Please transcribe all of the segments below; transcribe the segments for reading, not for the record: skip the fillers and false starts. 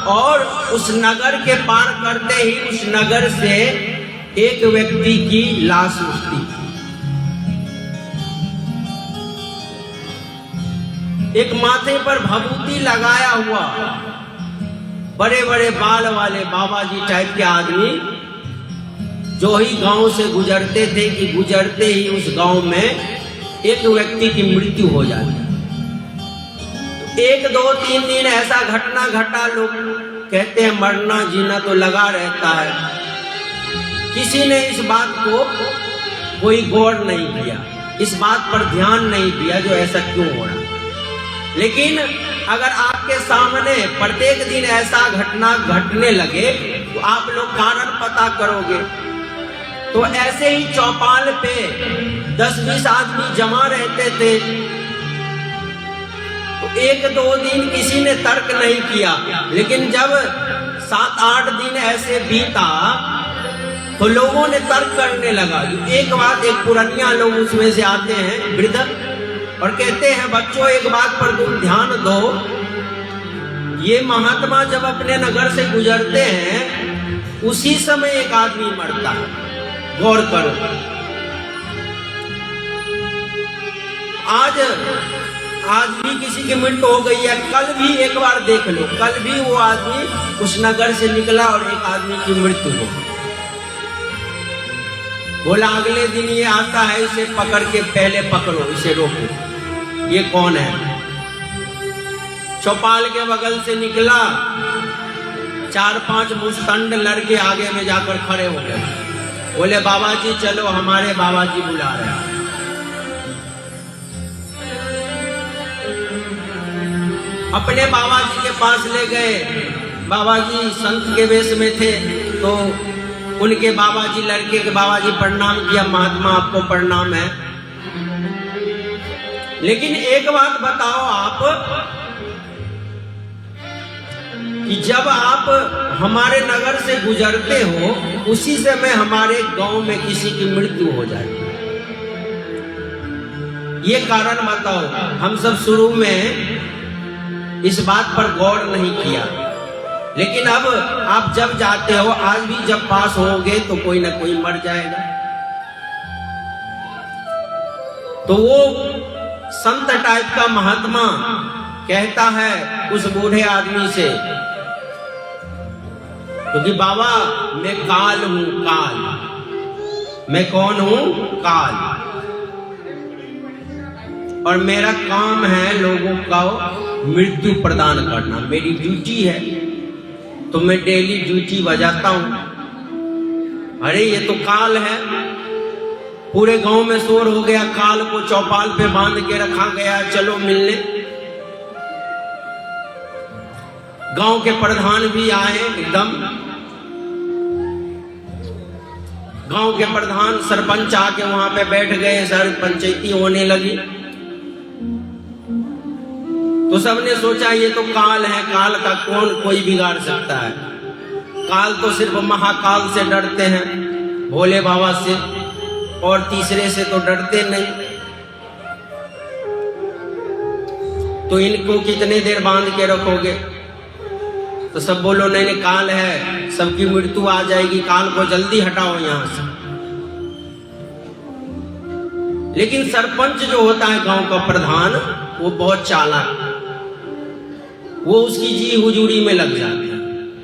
और उस नगर के पार करते ही उस नगर से एक व्यक्ति की लाश उठती थी। एक माथे पर भभूति लगाया हुआ बड़े बड़े बाल वाले बाबा जी टाइप के आदमी जो ही गांव से गुजरते थे कि गुजरते ही उस गांव में एक व्यक्ति की मृत्यु हो जाती। एक दो तीन दिन ऐसा घटना घटा, लोग कहते हैं मरना जीना तो लगा रहता है। किसी ने इस बात को कोई गौर नहीं किया, इस बात पर ध्यान नहीं दिया जो ऐसा क्यों हो रहा। लेकिन अगर आपके सामने प्रत्येक दिन ऐसा घटना घटने लगे तो आप लोग कारण पता करोगे। तो ऐसे ही चौपाल पे 10-20 आदमी जमा रहते थे। तो एक दो दिन किसी ने तर्क नहीं किया, लेकिन जब 7-8 दिन ऐसे बीता तो लोगों ने तर्क करने लगा। एक बात, एक पुरानिया लोग उसमें से आते हैं वृद्ध और कहते हैं बच्चों एक बात पर तुम ध्यान दो, ये महात्मा जब अपने नगर से गुजरते हैं उसी समय एक आदमी मरता है, गौर करो। आज भी किसी की मृत्यु हो गई है, कल भी एक बार देख लो, कल भी वो आदमी उस नगर से निकला और एक आदमी की मृत्यु हो गई। बोला अगले दिन ये आता है, इसे पकड़ के पहले पकड़ो, इसे रोको, ये कौन है। चौपाल के बगल से निकला, 4-5 मुस्तंड लड़के आगे में जाकर खड़े हो गए। बोले बाबा जी चलो, हमारे बाबा जी बुला रहे हैं। अपने बाबा जी के पास ले गए। बाबा जी संत के वेश में थे, तो उनके बाबा जी, लड़के के बाबा जी प्रणाम किया, महात्मा आपको प्रणाम है। लेकिन एक बात बताओ आप कि जब आप हमारे नगर से गुजरते हो उसी समय हमारे गांव में किसी की मृत्यु हो जाती है, ये कारण बताओ। हम सब शुरू में इस बात पर गौर नहीं किया, लेकिन अब आप जब जाते हो, आज भी जब पास होगे तो कोई ना कोई मर जाएगा। तो वो संत टाइप का महात्मा कहता है उस बूढ़े आदमी से, क्योंकि बाबा मैं काल हूं, काल। मैं कौन हूं? काल। और मेरा काम है लोगों को मृत्यु प्रदान करना, मेरी ड्यूटी है। तो मैं डेली ड्यूटी बजाता हूं। अरे ये तो काल है। पूरे गांव में शोर हो गया, काल को चौपाल पे बांध के रखा गया, चलो मिलने। गांव के प्रधान भी आए, एकदम गांव के प्रधान सरपंच आके वहां पे बैठ गए, सर पंचायती होने लगी। तो सबने सोचा ये तो काल है, काल का कौन कोई बिगाड़ सकता है। काल तो सिर्फ महाकाल से डरते हैं, भोले बाबा से, और तीसरे से तो डरते नहीं। तो इनको कितने देर बांध के रखोगे? तो सब बोलो नहीं नहीं, काल है, सबकी मृत्यु आ जाएगी, काल को जल्दी हटाओ यहां से। लेकिन सरपंच जो होता है गांव का प्रधान, वो बहुत चालाक, वो उसकी जी हुजूरी में लग जाता है।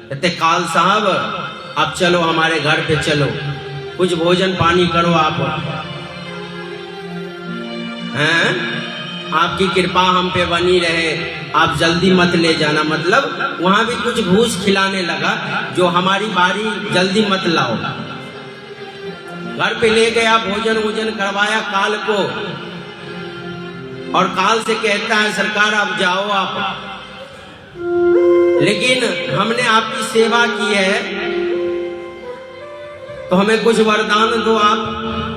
कहते काल साहब आप चलो, हमारे घर पे चलो, कुछ भोजन पानी करो आप हैं, आपकी कृपा हम पे बनी रहे, आप जल्दी मत ले जाना। मतलब वहां भी कुछ घूस खिलाने लगा, जो हमारी बारी जल्दी मत लाओ। घर पे ले गया, भोजन वोजन करवाया काल को, और काल से कहता है सरकार आप जाओ आप, लेकिन हमने आपकी सेवा की है तो हमें कुछ वरदान दो आप।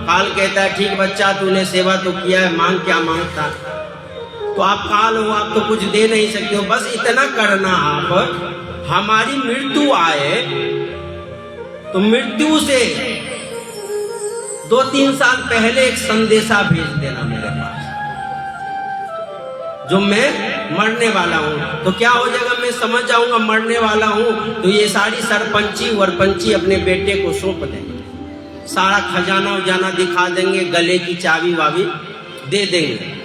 काल कहता है ठीक बच्चा, तूने सेवा तो किया है, मांग क्या मांगता। तो आप काल हो, आप तो कुछ दे नहीं सकते हो, बस इतना करना आप, हमारी मृत्यु आए तो मृत्यु से 2-3 साल पहले एक संदेशा भेज देना मेरे पास। जो मैं मरने वाला हूँ। तो क्या हो जाएगा, मैं समझ जाऊंगा मरने वाला हूँ, तो ये सारी सरपंची वरपंची अपने बेटे को सौंप देंगे, सारा खजाना उजाना दिखा देंगे, गले की चाबी वाबी दे देंगे,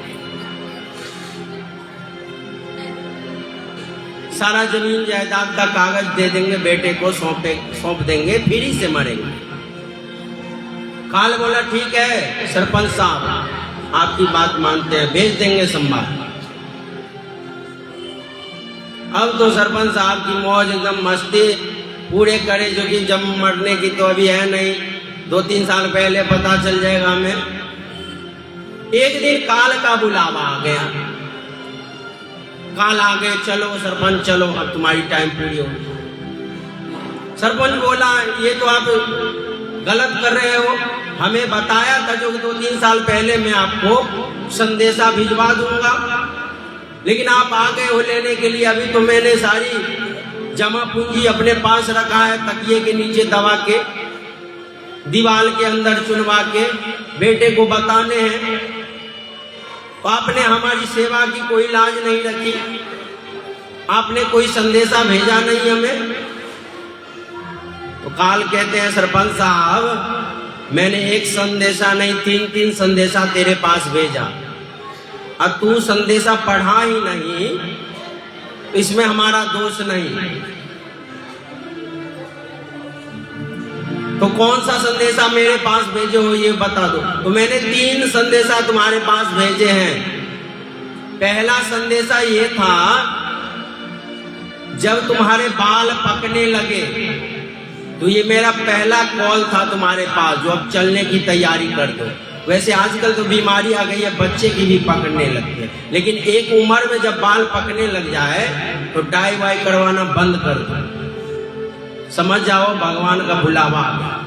सारा जमीन जायदाद का कागज दे देंगे, बेटे को सौंप देंगे, फिर ही से मरेंगे। काल बोला ठीक है सरपंच साहब, आपकी बात मानते हैं, भेज देंगे संभाल। अब तो सरपंच साहब की मौज एकदम मस्ती पूरे करे, जो कि जब मरने की तो अभी है नहीं, 2-3 साल पहले पता चल जाएगा हमें। एक दिन काल का बुलावा आ गया, काल आ गए, चलो सरपंच चलो, अब तुम्हारी टाइम पूरी होगी। सरपंच बोला ये तो आप गलत कर रहे हो, हमें बताया था जो 2-3 साल पहले मैं आपको संदेशा भिजवा दूंगा, लेकिन आप आ गए हो लेने के लिए। अभी तो मैंने सारी जमा पूंजी अपने पास रखा है, तकिए के नीचे दबा के, दीवार के अंदर चुनवा के बेटे को बताने हैं। आपने हमारी सेवा की कोई लाज नहीं रखी, आपने कोई संदेशा भेजा नहीं हमें। तो काल कहते हैं सरपंच साहब, मैंने एक संदेशा नहीं 3-3 संदेशा तेरे पास भेजा, और तू संदेशा पढ़ा ही नहीं, इसमें हमारा दोष नहीं। तो कौन सा संदेशा मेरे पास भेजे हो ये बता दो। तो मैंने 3 संदेशा तुम्हारे पास भेजे हैं। पहला संदेशा ये था, जब तुम्हारे बाल पकने लगे, तो ये मेरा पहला कॉल था तुम्हारे पास, जो अब चलने की तैयारी कर दो। वैसे आजकल तो बीमारी आ गई है, बच्चे की भी पकड़ने लगती है, लेकिन एक उम्र में जब बाल पकने लग जाए तो डाई वाई करवाना बंद कर दो, समझ जाओ भगवान का बुलावा आ गया।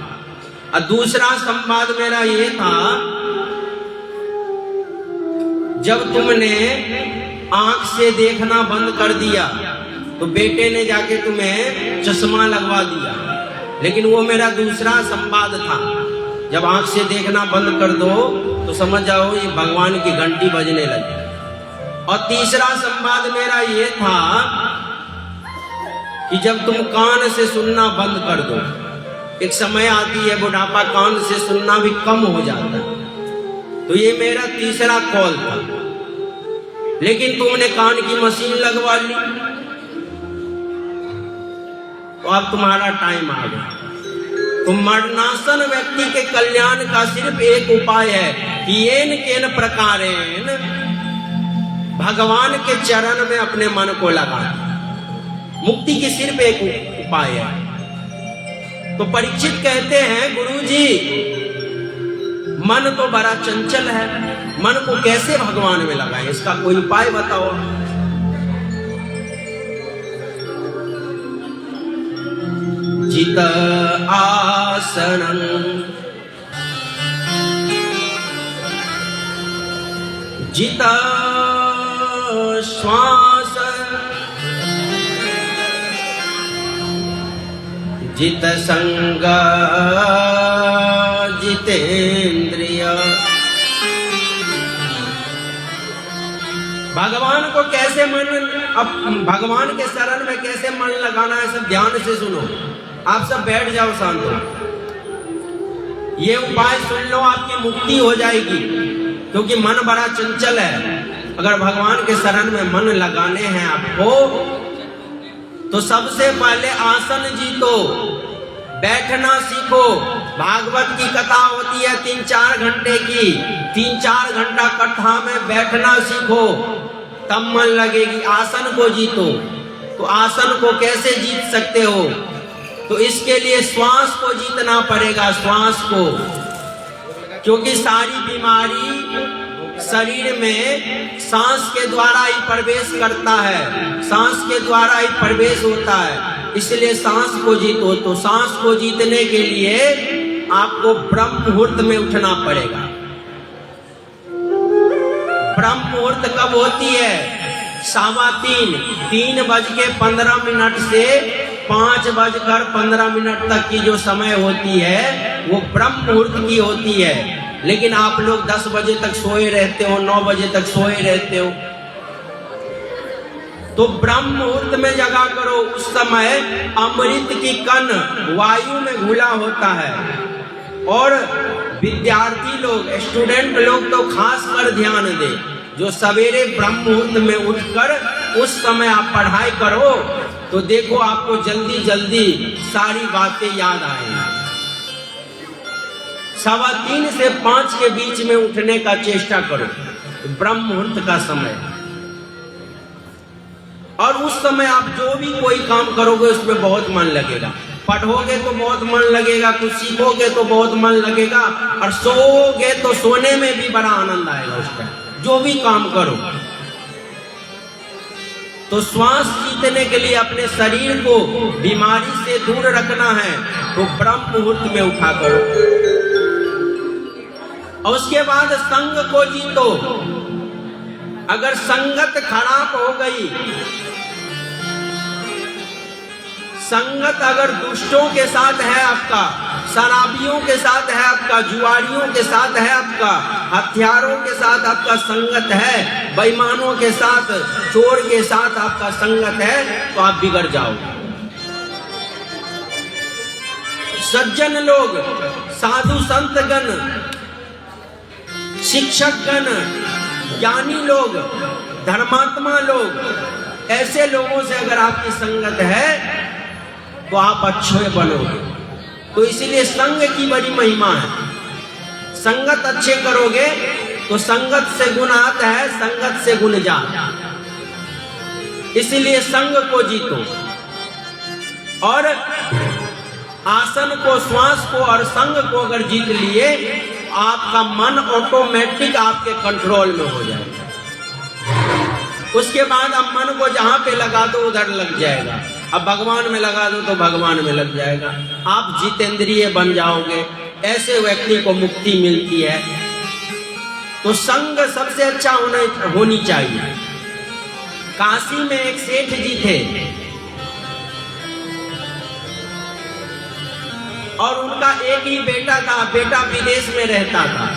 और दूसरा संवाद मेरा ये था, जब तुमने आंख से देखना बंद कर दिया तो बेटे ने जाके तुम्हें चश्मा लगवा दिया, लेकिन वो मेरा दूसरा संवाद था। जब आंख से देखना बंद कर दो तो समझ जाओ ये भगवान की घंटी बजने लगी। और तीसरा संवाद मेरा ये था कि जब तुम कान से सुनना बंद कर दो, एक समय आती है बुढ़ापा, कान से सुनना भी कम हो जाता है, तो ये मेरा तीसरा कॉल था। लेकिन तुमने कान की मशीन लगवा ली, तो अब तुम्हारा टाइम आ गया। तो मरणासन व्यक्ति के कल्याण का सिर्फ एक उपाय है कि येन केन प्रकारेण भगवान के चरण में अपने मन को लगाना। मुक्ति की सिर्फ एक उपाय है। तो परीक्षित कहते हैं, गुरुजी मन तो बड़ा चंचल है, मन को कैसे भगवान में लगाएं, इसका कोई उपाय बताओ। जित आसनं जित श्वास जित संग जितेंद्रिय। भगवान को कैसे मन, अब भगवान के शरण में कैसे मन लगाना है, सब ध्यान से सुनो। आप सब बैठ जाओ शांत हो, ये उपाय सुन लो, आपकी मुक्ति हो जाएगी। क्योंकि मन बड़ा चंचल है, अगर भगवान के शरण में मन लगाने हैं आपको, तो सबसे पहले आसन जीतो, बैठना सीखो। भागवत की कथा होती है 3-4 घंटे की, 3-4 घंटा कथा में बैठना सीखो, तब मन लगेगी। आसन को जीतो। तो आसन को कैसे जीत सकते हो, तो इसके लिए श्वास को जीतना पड़ेगा, श्वास को। क्योंकि सारी बीमारी शरीर में सांस के द्वारा ही प्रवेश करता है, सांस के द्वारा ही प्रवेश होता है, इसलिए सांस को जीतो। तो सांस को जीतने के लिए आपको ब्रह्म मुहूर्त में उठना पड़ेगा। ब्रह्म मुहूर्त कब होती है? 3:15 से 5:15 तक की जो समय होती है वो ब्रह्म मुहूर्त की होती है। लेकिन आप लोग 10 बजे तक सोए रहते हो, 9 बजे तक सोए रहते हो, तो ब्रह्म मुहूर्त में जगा करो। उस समय अमृत की कण वायु में घुला होता है। और विद्यार्थी लोग, स्टूडेंट लोग तो खास कर ध्यान दे, जो सवेरे ब्रह्म मुहूर्त में उठकर उस समय आप पढ़ाई करो तो देखो आपको जल्दी जल्दी सारी बातें याद आएंगी। 3:15 से 5 के बीच में उठने का चेष्टा करो, ब्रह्म मुहूर्त का समय। और उस समय आप जो भी कोई काम करोगे उसमें बहुत मन लगेगा। पढ़ोगे तो बहुत मन लगेगा, कुछ सीखोगे तो बहुत मन लगेगा, और सोओगे तो सोने में भी बड़ा आनंद आएगा उस टाइम। जो भी काम करो तो श्वास जीतने के लिए अपने शरीर को बीमारी से दूर रखना है तो ब्रह्म मुहूर्त में उठा करो। और उसके बाद संग को जीतो। अगर संगत खराब हो गई, संगत अगर दुष्टों के साथ है आपका, शराबियों के साथ है आपका, जुआरियों के साथ है आपका, हथियारों के साथ आपका संगत है, बेईमानों के साथ, चोर के साथ आपका संगत है, तो आप बिगड़ जाओगे। सज्जन लोग, साधु संत गण, शिक्षक गण, ज्ञानी लोग, धर्मात्मा लोग, ऐसे लोगों से अगर आपकी संगत है तो आप अच्छे बनोगे। तो इसीलिए संग की बड़ी महिमा है। संगत अच्छे करोगे तो संगत से गुण आता है, संगत से गुण जाता। इसीलिए संग को जीतो। और आसन को, श्वास को और संग को अगर जीत लिए, आपका मन ऑटोमेटिक आपके कंट्रोल में हो जाएगा। उसके बाद अब मन को जहां पे लगा दो उधर लग जाएगा। अब भगवान में लगा दो तो भगवान में लग जाएगा। आप जितेंद्रिय बन जाओगे। ऐसे व्यक्ति को मुक्ति मिलती है। तो संग सबसे अच्छा होनी चाहिए। काशी में एक सेठ जी थे और उनका एक ही बेटा था। बेटा विदेश में रहता था,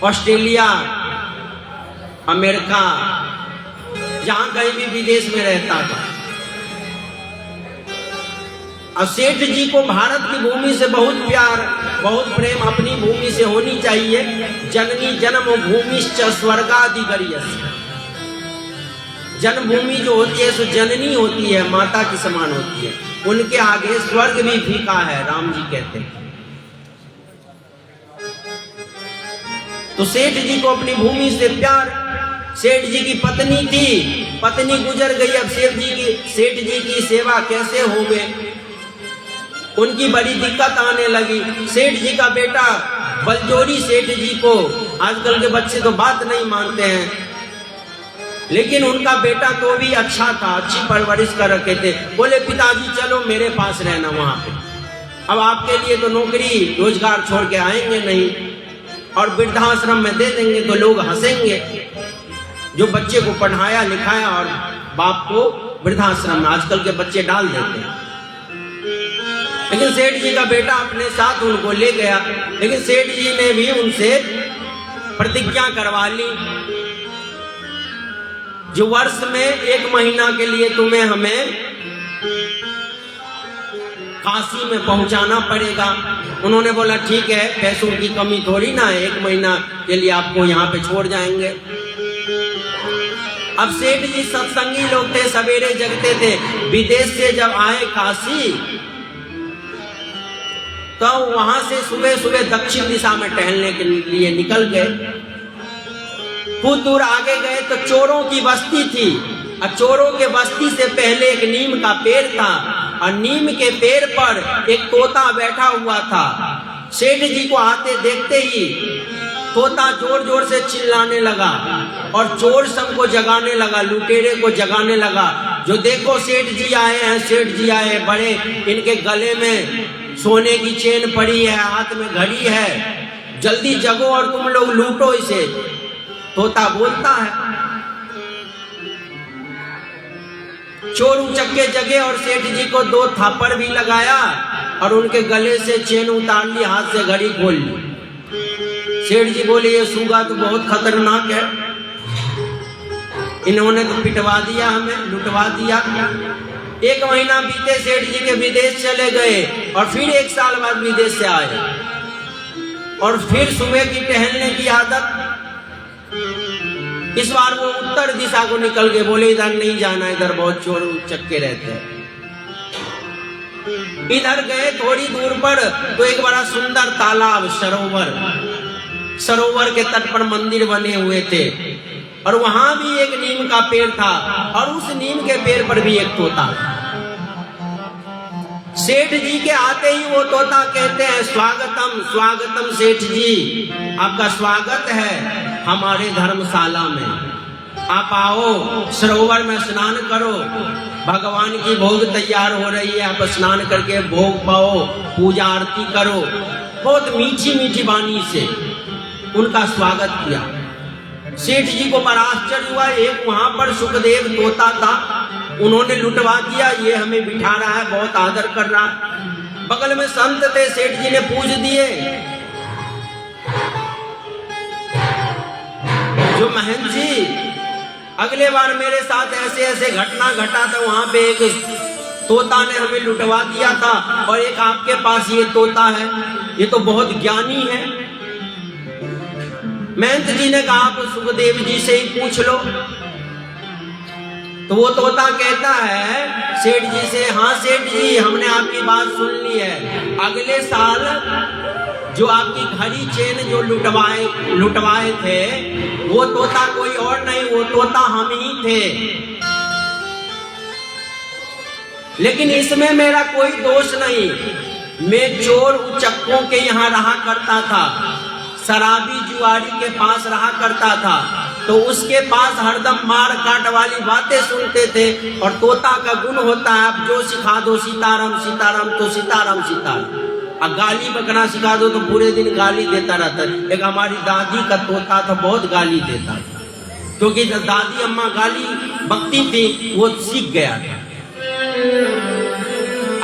ऑस्ट्रेलिया, अमेरिका, जहां कहीं भी विदेश में रहता था। और सेठ जी को भारत की भूमि से बहुत प्यार, बहुत प्रेम अपनी भूमि से होनी चाहिए। जननी जन्म भूमिश्च स्वर्गादिगरीयस्य। जन्मभूमि जो होती है सो जननी होती है, माता की समान होती है। उनके आगे स्वर्ग भी फीका है, राम जी कहते हैं। तो सेठ जी को अपनी भूमि से प्यार। सेठ जी की पत्नी थी, पत्नी गुजर गई। अब सेठ जी की सेवा कैसे होवे, उनकी बड़ी दिक्कत आने लगी। सेठ जी का बेटा बलजोरी सेठ जी को, आजकल के बच्चे तो बात नहीं मानते हैं, लेकिन उनका बेटा तो भी अच्छा था, अच्छी परवरिश कर रखे थे। बोले पिताजी चलो मेरे पास रहना वहां पे, अब आपके लिए तो नौकरी रोजगार छोड़ के आएंगे नहीं, और वृद्धाश्रम में दे देंगे तो लोग हंसेंगे। जो बच्चे को पढ़ाया लिखाया और बाप को वृद्धाश्रम में आजकल के बच्चे डाल देते हैं। लेकिन सेठ जी का बेटा अपने साथ उनको ले गया। लेकिन सेठ जी ने भी उनसे प्रतिज्ञा करवा ली, जो वर्ष में 1 महीना के लिए तुम्हें हमें काशी में पहुंचाना पड़ेगा। उन्होंने बोला ठीक है, पैसों की कमी थोड़ी ना है, 1 महीना के लिए आपको यहाँ पे छोड़ जाएंगे। अब सेठ जी सत्संगी लोग थे, सवेरे जगते थे। विदेश से जब आए काशी तो वहां से सुबह सुबह दक्षिण दिशा में टहलने के लिए निकल गए। कुछ दूर आगे गए तो चोरों की बस्ती थी, और चोरों के बस्ती से पहले एक नीम का पेड़ था, और नीम के पेड़ पर एक तोता बैठा हुआ था। सेठ जी को आते देखते ही तोता जोर जोर से चिल्लाने लगा और चोर सबको जगाने लगा, लुटेरे को जगाने लगा। जो देखो सेठ जी आए हैं, सेठ जी आए, बड़े इनके गले में सोने की चेन पड़ी है, हाथ में घड़ी है, जल्दी जगो और तुम लोग लूटो इसे। तोता बोलता है। चोर उचक्के जगे और सेठ जी को 2 थापड़ भी लगाया और उनके गले से चेन उतार ली, हाथ से घड़ी खोल ली। सेठ जी बोले ये सूगा तो बहुत खतरनाक है, इन्होंने तो पिटवा दिया, हमें लुटवा दिया। 1 महीना बीते, सेठ जी के विदेश चले गए और फिर 1 साल बाद विदेश से आए और फिर सुबह की टहलने की आदत। इस बार वो उत्तर दिशा को निकल गए, बोले इधर नहीं जाना, इधर बहुत चोर उचक्के रहते हैं। इधर गए थोड़ी दूर पर तो एक बड़ा सुंदर तालाब, सरोवर के तट पर मंदिर बने हुए थे और वहां भी एक नीम का पेड़ था और उस नीम के पेड़ पर भी एक तोता। सेठ जी के आते ही वो तोता कहते हैं, स्वागतम स्वागतम सेठ जी, आपका स्वागत है हमारे धर्मशाला में। आप आओ, सरोवर में स्नान करो, भगवान की भोग तैयार हो रही है, आप स्नान करके भोग पाओ, पूजा आरती करो। बहुत मीठी मीठी वाणी से उनका स्वागत किया। सेठ जी को बड़ा आश्चर्य हुआ, एक वहां पर सुखदेव तोता था, उन्होंने लुटवा दिया, ये हमें बिठा रहा है, बहुत आदर कर रहा। बगल में संत थे, सेठ जी ने पूछ दिए, जो महंत जी अगले बार मेरे साथ ऐसे ऐसे घटना घटा था, वहां पे एक तोता ने हमें लुटवा दिया था और एक आपके पास ये तोता है, ये तो बहुत ज्ञानी है। महंत जी ने कहा, आप सुखदेव जी से ही पूछ लो। तो वो तोता कहता है सेठ जी से, हाँ सेठ जी, हमने आपकी बात सुन ली है, अगले साल जो आपकी घड़ी चेन जो लुटवाए थे, वो तोता कोई और नहीं, वो तोता हम ही थे। लेकिन इसमें मेरा कोई दोष नहीं, मैं चोर उचक्कों के यहाँ रहा करता था, शराबी जुआरी के पास रहा करता था, तो उसके पास हरदम मार काट वाली बातें सुनते थे। और तोता का गुण होता है, आप जो सिखा दो सीताराम सीताराम तो सीताराम सीताराम, और गाली बकना सिखा दो तो पूरे दिन गाली देता रहता है। एक हमारी दादी का तोता था, बहुत गाली देता था, क्योंकि दादी अम्मा गाली बकती थी, वो सीख गया था।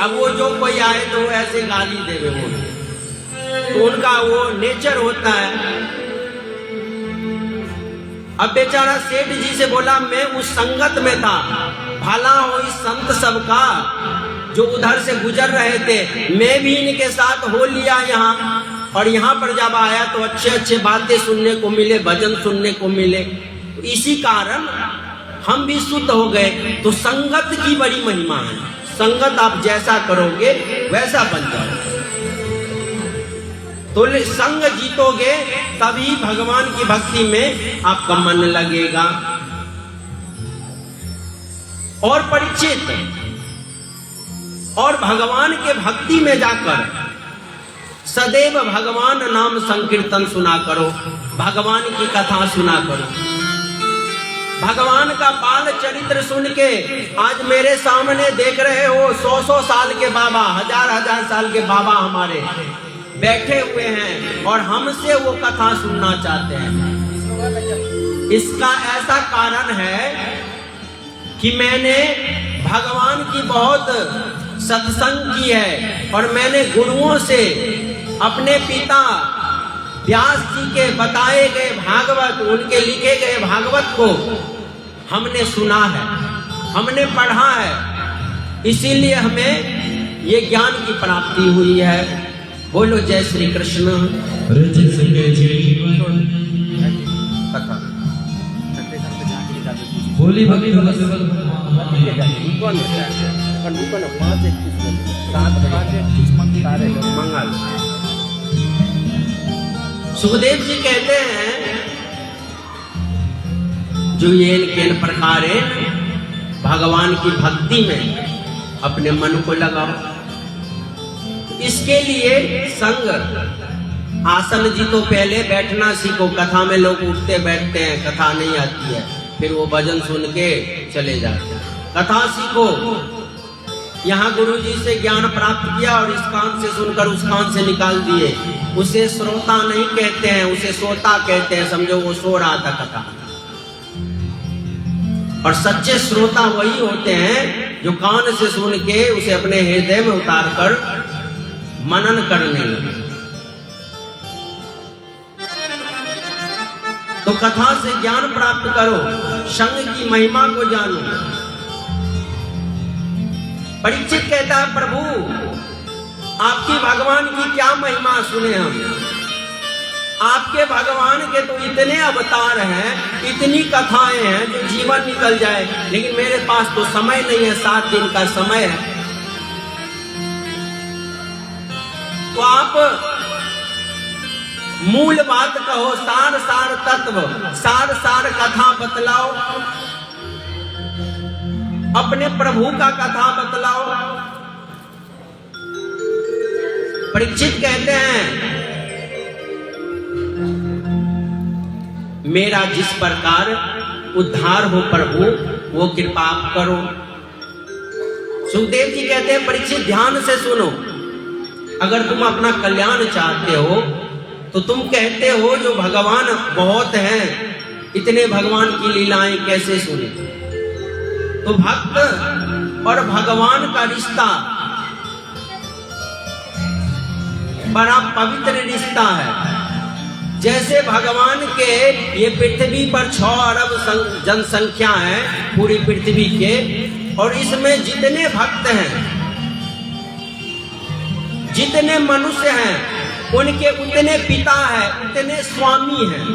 अब वो जो कोई आए तो ऐसे गाली देवे, वो तो उनका वो नेचर होता है। अब बेचारा सेठ जी से बोला, मैं उस संगत में था, भला हो इस संत सबका जो उधर से गुजर रहे थे, मैं भी इनके साथ हो लिया यहाँ, और यहाँ पर जब आया तो अच्छे अच्छे बातें सुनने को मिले, भजन सुनने को मिले, तो इसी कारण हम भी शुद्ध हो गए। तो संगत की बड़ी महिमा है, संगत आप जैसा करोगे वैसा बन जाओगे। तो संग जीतोगे तभी भगवान की भक्ति में आपका मन लगेगा। और परीक्षित, और भगवान के भक्ति में जाकर सदैव भगवान नाम संकीर्तन सुना करो, भगवान की कथा सुना करो। भगवान का बाल चरित्र सुन के आज मेरे सामने देख रहे हो 100-100 साल के बाबा, 1000-1000 साल के बाबा हमारे बैठे हुए हैं और हमसे वो कथा सुनना चाहते हैं। इसका ऐसा कारण है कि मैंने भगवान की बहुत सत्संग की है और मैंने गुरुओं से अपने पिता व्यास जी के बताए गए भागवत, उनके लिखे गए भागवत को हमने सुना है, हमने पढ़ा है, इसीलिए हमें ये ज्ञान की प्राप्ति हुई है। बोलो जय श्री कृष्ण। बोली मंगल। सुखदेव जी कहते हैं, जो ये केन प्रकार भगवान की भक्ति में अपने मन को लगाओ। इसके लिए संग, आसन जी तो पहले बैठना सीखो। कथा में लोग उठते बैठते हैं, कथा नहीं आती है, फिर वो भजन सुन के चले जाते हैं। कथा सीखो। यहाँ गुरु जी से ज्ञान प्राप्त किया और इस कान से सुनकर उस कान से निकाल दिए, उसे श्रोता नहीं कहते हैं, उसे श्रोता कहते हैं। समझो वो सो रहा था कथा। और सच्चे श्रोता वही होते हैं जो कान से सुन के उसे अपने हृदय में उतार कर मनन करने लगे। तो कथा से ज्ञान प्राप्त करो, संग की महिमा को जानो। परीक्षित कहता है प्रभु आपकी भगवान की क्या महिमा सुने हम, आपके भगवान के तो इतने अवतार हैं, इतनी कथाएं हैं जो जीवन निकल जाए, लेकिन मेरे पास तो समय नहीं है, 7 दिन का समय है। तो आप मूल बात कहो, सार सार तत्व, सार सार कथा बतलाओ, अपने प्रभु का कथा बतलाओ। परीक्षित कहते हैं मेरा जिस प्रकार उद्धार हो प्रभु वो कृपा आप करो। सुखदेव जी कहते हैं परीक्षित ध्यान से सुनो, अगर तुम अपना कल्याण चाहते हो तो तुम कहते हो जो भगवान बहुत हैं, इतने भगवान की लीलाएं कैसे सुने। तो भक्त और भगवान का रिश्ता बड़ा पवित्र रिश्ता है। जैसे भगवान के ये पृथ्वी पर 6 अरब जनसंख्या है पूरी पृथ्वी के, और इसमें जितने भक्त हैं, जितने मनुष्य हैं, उनके उतने पिता है, उतने स्वामी हैं।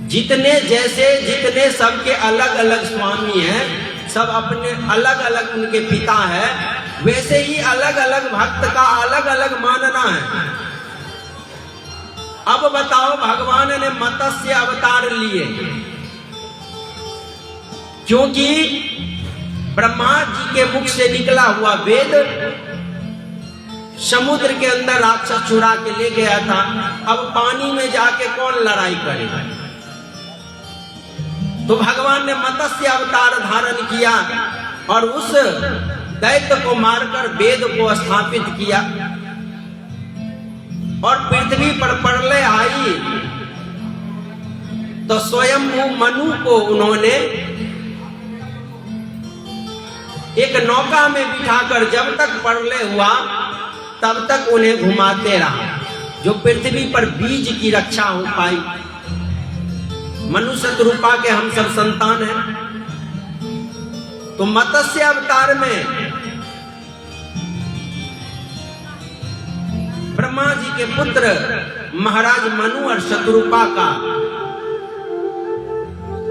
जितने सबके अलग अलग स्वामी हैं, सब अपने अलग अलग उनके पिता है, वैसे ही अलग अलग भक्त का अलग अलग मानना है। अब बताओ भगवान ने मत्स्य अवतार लिए क्योंकि ब्रह्मा जी के मुख से निकला हुआ वेद समुद्र के अंदर राक्षस चुरा के ले गया था। अब पानी में जाके कौन लड़ाई करेगा। तो भगवान ने मत्स्य अवतार धारण किया और उस दैत्य को मारकर वेद को स्थापित किया। और पृथ्वी पर प्रलय आई तो स्वयं मनु को उन्होंने एक नौका में बिठाकर जब तक प्रलय हुआ तब तक उन्हें घुमाते रहा, जो पृथ्वी पर बीज की रक्षा हो पाई। मनुष्य रूपा के हम सब संतान हैं। तो मत्स्य अवतार में ब्रह्मा जी के पुत्र महाराज मनु और शत्रुपा का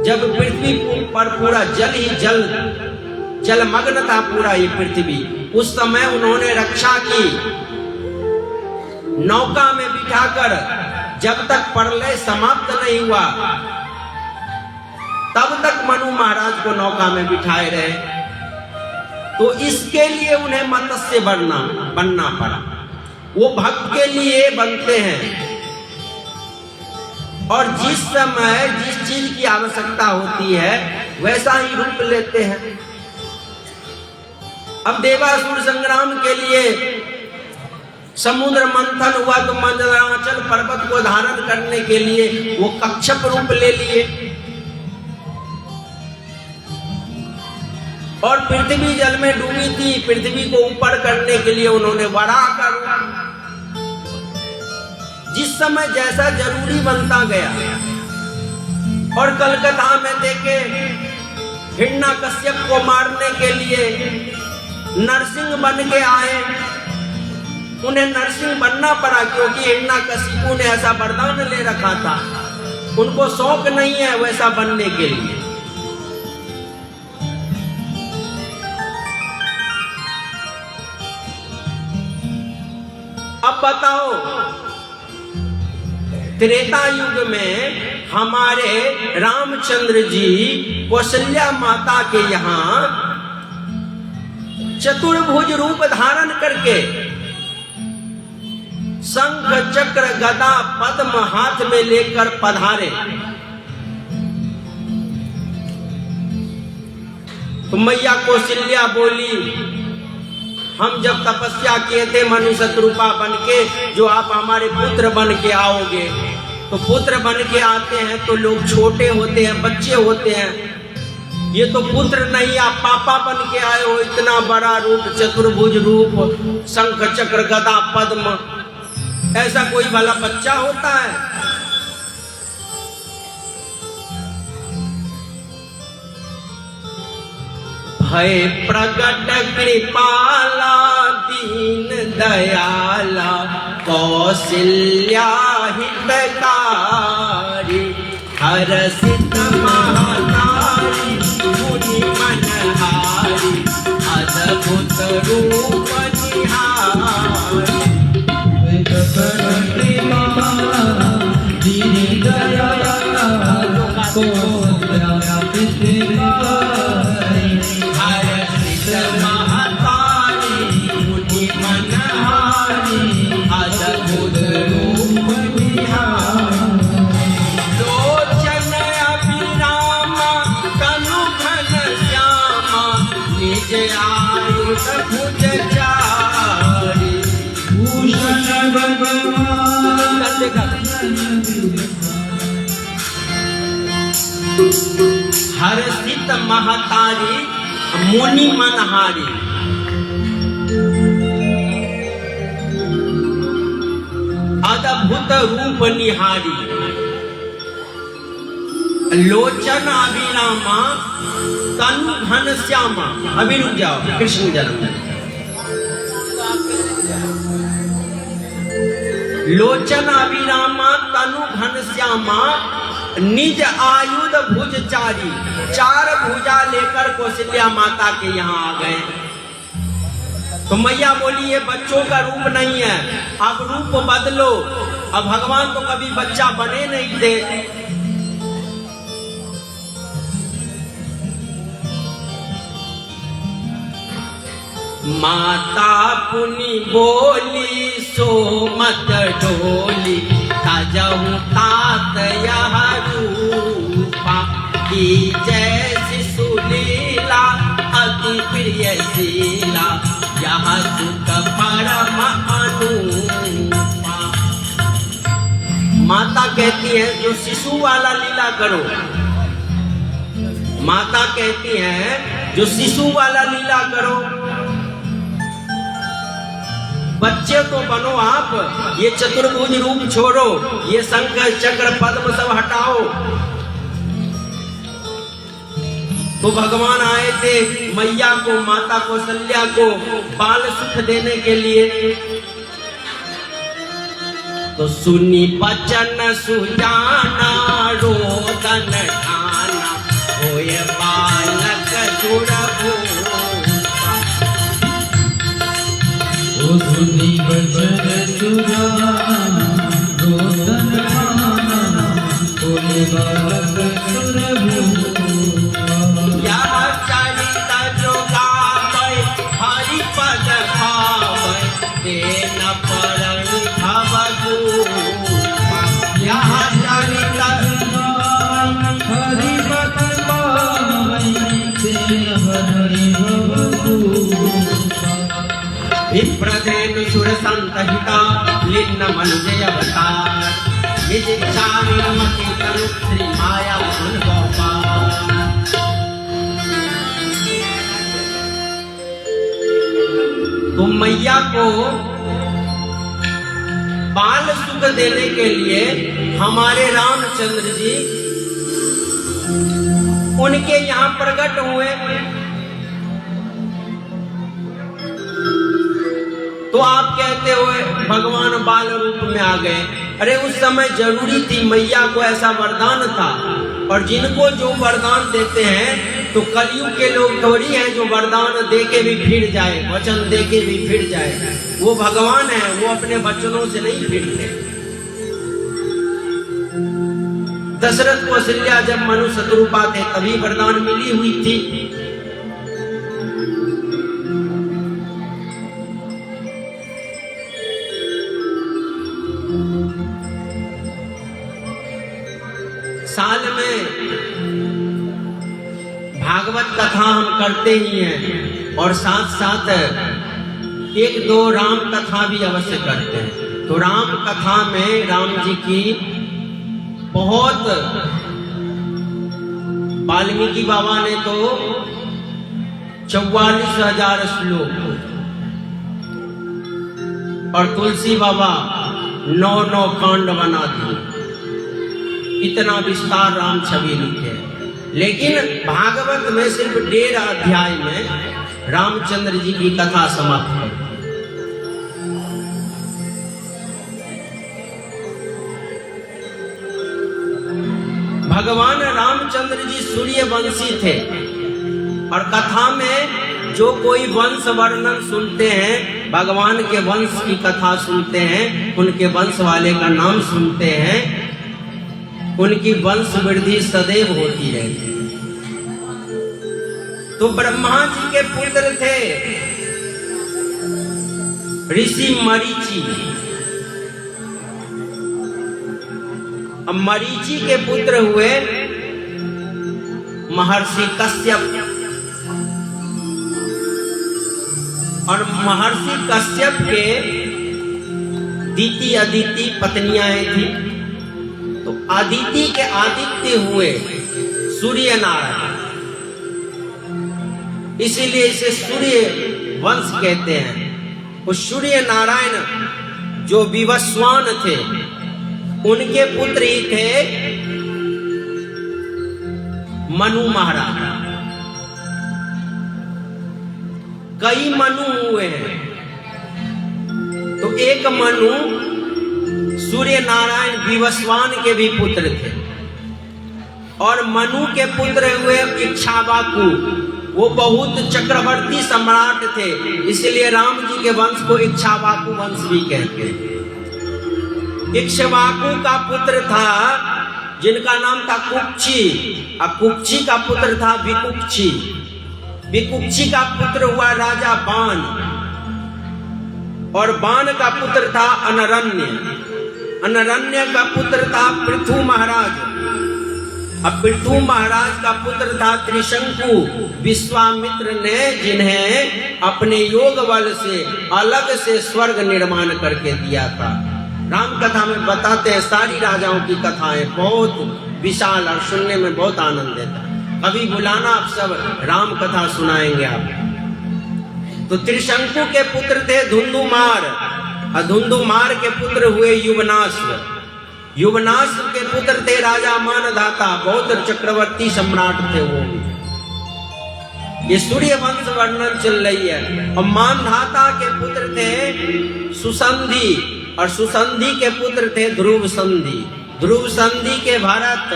जब पृथ्वी पर पूरा जल ही जलमग्न था पूरा ये पृथ्वी, उस समय उन्होंने रक्षा की। नौका में बिठाकर जब तक प्रलय समाप्त नहीं हुआ तब तक मनु महाराज को नौका में बिठाए रहे। तो इसके लिए उन्हें मत्स्य बनना पड़ा। वो भक्त के लिए बनते हैं और जिस समय जिस चीज की आवश्यकता होती है वैसा ही रूप लेते हैं। अब देवासुर संग्राम के लिए समुद्र मंथन हुआ तो मंदराचल पर्वत को धारण करने के लिए वो कच्छप रूप ले लिए और पृथ्वी जल में डूबी थी, पृथ्वी को ऊपर करने के लिए उन्होंने वराह का रूप। जिस समय जैसा जरूरी बनता गया। और कलकत्ता में देखे हिरण्यकश्यप को मारने के लिए नरसिंह बन के आए, उन्हें नरसिंह बनना पड़ा क्योंकि हिरण्यकशिपु ने ऐसा वरदान ले रखा था। उनको शौक नहीं है वैसा बनने के लिए। अब बताओ त्रेता युग में हमारे रामचंद्र जी कौशल्या माता के यहाँ चतुर्भुज रूप धारण करके शंख चक्र गदा पद्म हाथ में लेकर पधारे। तो मैया कौशल्या बोली, हम जब तपस्या किए थे मनुष्य रूपा बन के, जो आप हमारे पुत्र बन के आओगे। तो पुत्र बन के आते हैं तो लोग छोटे होते हैं, बच्चे होते हैं। ये तो पुत्र नहीं, आप पापा बन के आए हो। इतना बड़ा रूप, चतुर्भुज रूप, शंख चक्र गदा पद्म, ऐसा कोई भला बच्चा होता है? भय प्रगट कृपाला दीन दयाला कौशल्या हितकारी हरसित महानारी मुनि मनहारी अद्भुत रूप निहारी दीन दयाला कौशल्या हितकारी हरसित महातारी मुनि मनहारी अद्भुत रूप निहारी लोचन अभिरामा तनु घन श्यामा निज आयुष भुज चारी भूषण भगवान हर्षित महतारी मुनि मनहारी अद्भुत रूप निहारी लोचन अभिरामा तनु घन श्यामा। अभी रुक जाओ, कृष्ण जन्म। लोचन अभिरामा तनु घन श्यामा निज आयुध भुज चारी। चार भुजा लेकर कौशल्या माता के यहाँ आ गए। तो मैया बोली ये बच्चों का रूप नहीं है, अब रूप बदलो। अब भगवान तो कभी बच्चा बने नहीं थे। माता पुनि बोली सो मत डोली ताजहु तात यह रूपा की जैसी सुलीला अति प्रिय शीला यह सुख परम अनुपा। माता कहती है जो शिशु वाला लीला करो। माता कहती है जो शिशु वाला लीला करो। बच्चे तो बनो आप, ये चतुर्भुज रूप छोड़ो, ये शंख चक्र पद्म सब हटाओ। तो भगवान आए थे मैया को, माता कौशल्या को बाल सुख देने के लिए। तो सुनी बचन सुजाना रोदन ठाना होय बालक सुरभू। सुनी बचन सुजाना रोदन ठाना होय बालक सुरभू। यह चरित जो गावै हरि पद भावै तेन परं भवतु। यह चरित हरि पद भावै तेन परं भवतु। विप्रदेनु सुर संतहिता लिन्न मनुजय अवतार विजिच्छामि रमति तनु श्री माया मन गोपाल। तो मैया को बाल सुख देने के लिए हमारे रामचंद्र जी उनके यहाँ प्रकट हुए। तो आप कहते हो भगवान बाल रूप में आ गए। अरे उस समय जरूरी थी, मैया को ऐसा वरदान था। और जिनको जो वरदान देते हैं तो कलयुग के लोग थोड़ी हैं जो वरदान दे के भी फिर जाए, वचन दे के भी फिर जाए। वो भगवान है, वो अपने वचनों से नहीं फिरते। दशरथ कौशल्या जब मनु शत्रुपा थे तभी वरदान मिली हुई थी। साल में भागवत कथा हम करते ही हैं और साथ साथ एक दो राम कथा भी अवश्य करते हैं। तो राम कथा में राम जी की बहुत, वाल्मीकि बाबा ने तो 44,000 श्लोक और तुलसी बाबा 9 कांड बना दिए। इतना विस्तार राम छवि लिखे, लेकिन भागवत में सिर्फ 1.5 अध्याय में रामचंद्र जी की कथा समाप्त है। भगवान रामचंद्र जी सूर्यवंशी थे और कथा में जो कोई वंश वर्णन सुनते हैं, भगवान के वंश की कथा सुनते हैं, उनके वंश वाले का नाम सुनते हैं, उनकी वंश वृद्धि सदैव होती रहती। तो ब्रह्मा जी के पुत्र थे ऋषि मरीचि। अब मरीचि के पुत्र हुए महर्षि कश्यप, और महर्षि कश्यप के दीति अदिति पत्नियां थी। तो अदिति के आदित्य हुए सूर्य नारायण, इसीलिए इसे सूर्य वंश कहते हैं। वो सूर्य नारायण जो विवस्वान थे, उनके पुत्र ही थे मनु महाराज। कई मनु हुए हैं, तो एक मनु सूर्य नारायण विवस्वान के भी पुत्र थे, और मनु के पुत्र हुए इक्ष्वाकु। वो बहुत चक्रवर्ती सम्राट थे, इसलिए राम जी के वंश को इक्ष्वाकु वंश भी कहते हैं। इक्ष्वाकु का पुत्र था जिनका नाम था कुक्षी, और कुक्षी का पुत्र था विकुक्षी। विकुक्षी का पुत्र हुआ राजा बाण, और बाण का पुत्र था अनरण्य। अनरण्य का पुत्र था पृथु महाराज, अब पृथु महाराज का पुत्र था त्रिशंकु। विश्वामित्र ने जिन्हें अपने योग बल से अलग से स्वर्ग निर्माण करके दिया था। राम कथा में बताते हैं, सारी राजाओं की कथाएं बहुत विशाल और सुनने में बहुत आनंद देता है। कभी बुलाना, आप सब राम कथा सुनाएंगे आप। तो त्रिशंकु के पुत्र थे धुंधुमार, और धुंधुमार के पुत्र हुए युवनाश्व। युवनाश्व के पुत्र थे राजा मानधाता, बहुत चक्रवर्ती सम्राट थे वो। ये सूर्य वंश वर्णन चल रही है। और मानधाता के पुत्र थे सुसंधि, और सुसंधि के पुत्र थे ध्रुव संधि। ध्रुव संधि के भरत,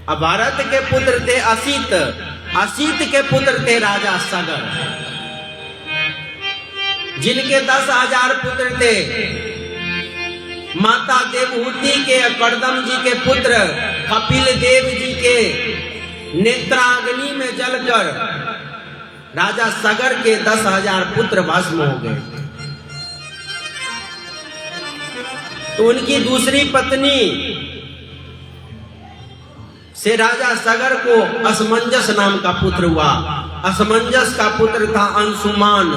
और भरत के पुत्र थे असित। असित के पुत्र थे राजा सगर, जिनके 10,000 पुत्र थे। माता देवहूति के कर्दम जी के पुत्र कपिल देव जी के नेत्राग्नि में जलकर राजा सगर के 10,000 पुत्र भस्म हो गए। तो उनकी दूसरी पत्नी से राजा सगर को असमंजस नाम का पुत्र हुआ। असमंजस का पुत्र था अंशुमान।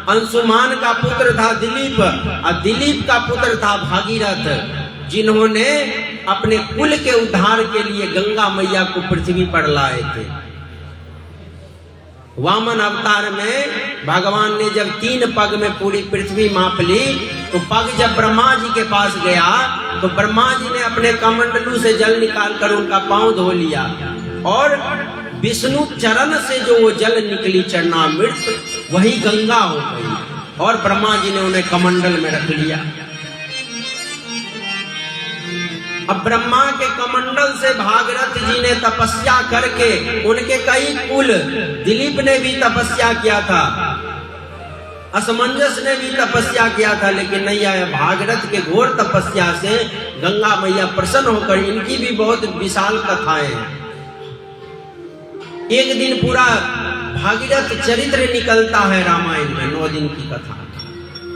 अंशुमान का पुत्र था दिलीप, और दिलीप का पुत्र था भागीरथ, जिन्होंने अपने कुल के उद्धार के लिए गंगा मैया को पृथ्वी पर लाए थे। वामन अवतार में भगवान ने जब 3 पग में पूरी पृथ्वी माप ली, तो पग जब ब्रह्मा जी के पास गया, तो ब्रह्मा जी ने अपने कमंडलू से जल निकालकर उनका पांव धो लिया, और विष्णु चरण से जो वो जल निकली चरणामृत, वही गंगा हो गई, और ब्रह्मा जी ने उन्हें कमंडल में रख लिया। अब ब्रह्मा के कमंडल से भागीरथ जी ने तपस्या करके, उनके कई कुल, दिलीप ने भी तपस्या किया था, असमंजस ने भी तपस्या किया था, लेकिन नहीं आया। भागीरथ के घोर तपस्या से गंगा मैया प्रसन्न होकर, इनकी भी बहुत विशाल कथाएं हैं। एक दिन पूरा भागीरथ चरित्र निकलता है रामायण में, 9 दिन की कथा।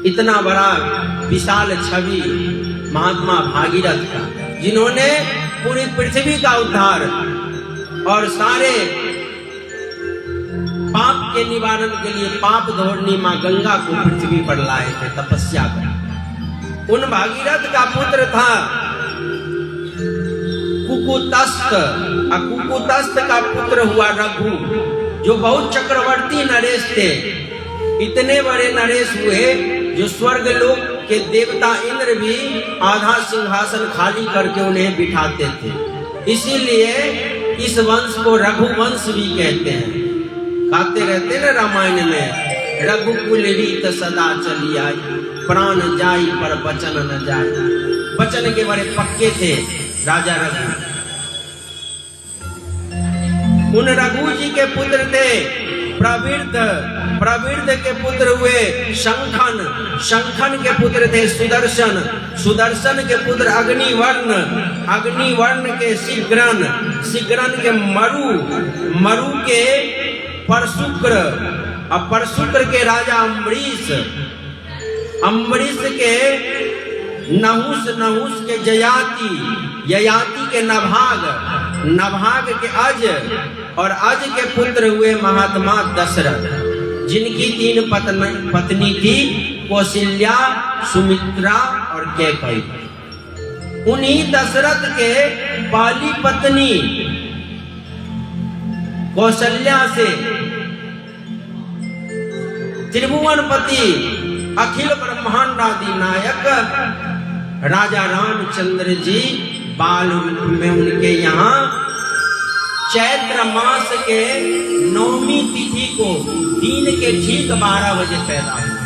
इतना बड़ा विशाल छवि महात्मा भागीरथ का, जिन्होंने पूरी पृथ्वी का उद्धार और सारे पाप के निवारण के लिए पाप धोरनी मां गंगा को पृथ्वी पर लाए थे तपस्या कर। उन भागीरथ का पुत्र था कुकुतस्थ, और कुकुतस्थ का पुत्र हुआ रघु, जो बहुत चक्रवर्ती नरेश थे। इतने बड़े नरेश हुए जो स्वर्ग लोक कि देवता इंद्र भी आधा सिंहासन खाली करके उन्हें बिठाते थे। इसीलिए इस वंश को रघुवंश भी कहते हैं। कहते रहते ना रामायण में, रघुकुल रीत सदा चली आई, प्राण जाई पर वचन न जाई। वचन के बड़े पक्के थे राजा रघु। उन रघु जी के पुत्र थे प्रवृद्ध, प्रवृद्ध के पुत्र हुए शंखन, शंखन के पुत्र थे सुदर्शन, सुदर्शन के पुत्र अग्निवर्ण, अग्निवर्ण के शिग्रन, शिग्रन के मरु, मरु के परशुक्र, और परशुक्र के राजा अम्बरीश, अम्बरीश के नहुस, नहुस के जयाति, ययाति के नभाग, नभाग के अज, और अज के पुत्र हुए महात्मा दशरथ, जिनकी 3 पत्नी थी, कौशल्या, सुमित्रा और कैकेयी। उन्हीं दशरथ के पहली पत्नी कौशल्या से त्रिभुवनपति, अखिल ब्रह्मांडादि नायक राजा रामचंद्र जी बाल रूप में उनके यहाँ चैत्र मास के 9वीं तिथि को दिन के ठीक 12 बजे पैदा हुए।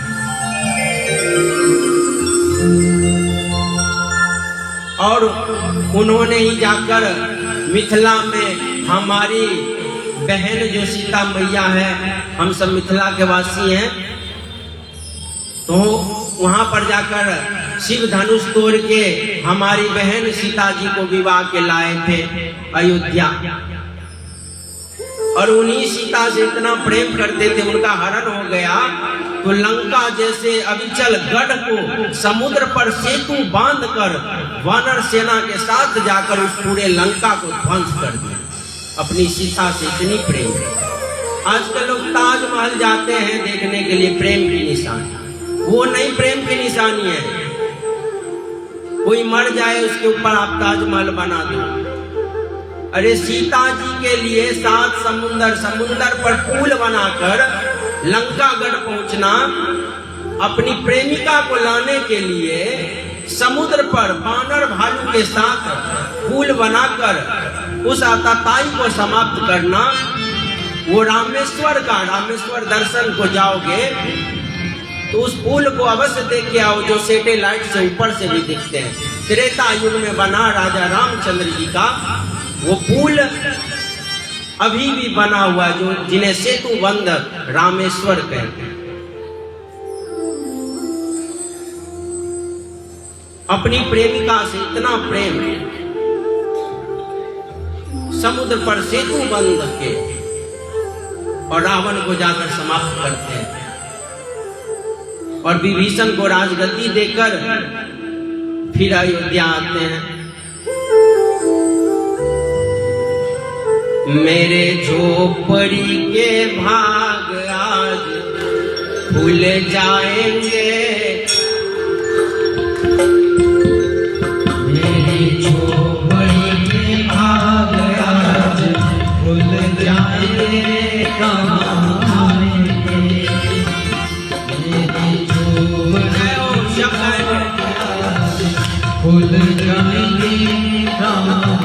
और उन्होंने ही जाकर मिथिला में हमारी बहन जो सीता मैया है, हम सब मिथिला के वासी हैं, तो वहां पर जाकर शिव धनुष तोड़ के हमारी बहन सीता जी को विवाह के लाए थे अयोध्या। और उन्हीं सीता से इतना प्रेम करते थे, उनका हरण हो गया तो लंका जैसे अविचल गढ़ को समुद्र पर सेतु बांधकर वानर सेना के साथ जाकर उस पूरे लंका को ध्वंस कर दिया। अपनी सीता से इतनी प्रेम। आजकल लोग ताजमहल जाते हैं देखने के लिए प्रेम की निशानी, वो नहीं प्रेम की निशानी है। कोई मर जाए उसके ऊपर आप ताजमहल बना दो। अरे सीता जी के लिए 7 समुंदर, समुंदर पर पुल बनाकर लंकागढ़ पहुंचना, अपनी प्रेमिका को लाने के लिए समुद्र पर बानर भालू के साथ पुल बनाकर उस आतताई को समाप्त करना, वो रामेश्वर का, रामेश्वर दर्शन को जाओगे तो उस पुल को अवश्य देख के आओ जो सैटेलाइट से ऊपर से भी दिखते हैं। त्रेता युग में बना राजा रामचंद्र जी का वो पुल अभी भी बना हुआ, जो जिन्हें सेतु बंद रामेश्वर कहते हैं। अपनी प्रेमिका से इतना प्रेम, समुद्र पर सेतु बंद के और रावण को जाकर समाप्त करते हैं और विभीषण को राजगद्दी देकर फिर अयोध्या आते हैं। मेरे झोपड़ी के भाग आज भूल जाएंगे, मेरी झोपड़ी के भाग आज भूल जाएंगे, कहाँ आएंगे। मेरी झोपड़ी भूल जाएंगे, कहाँ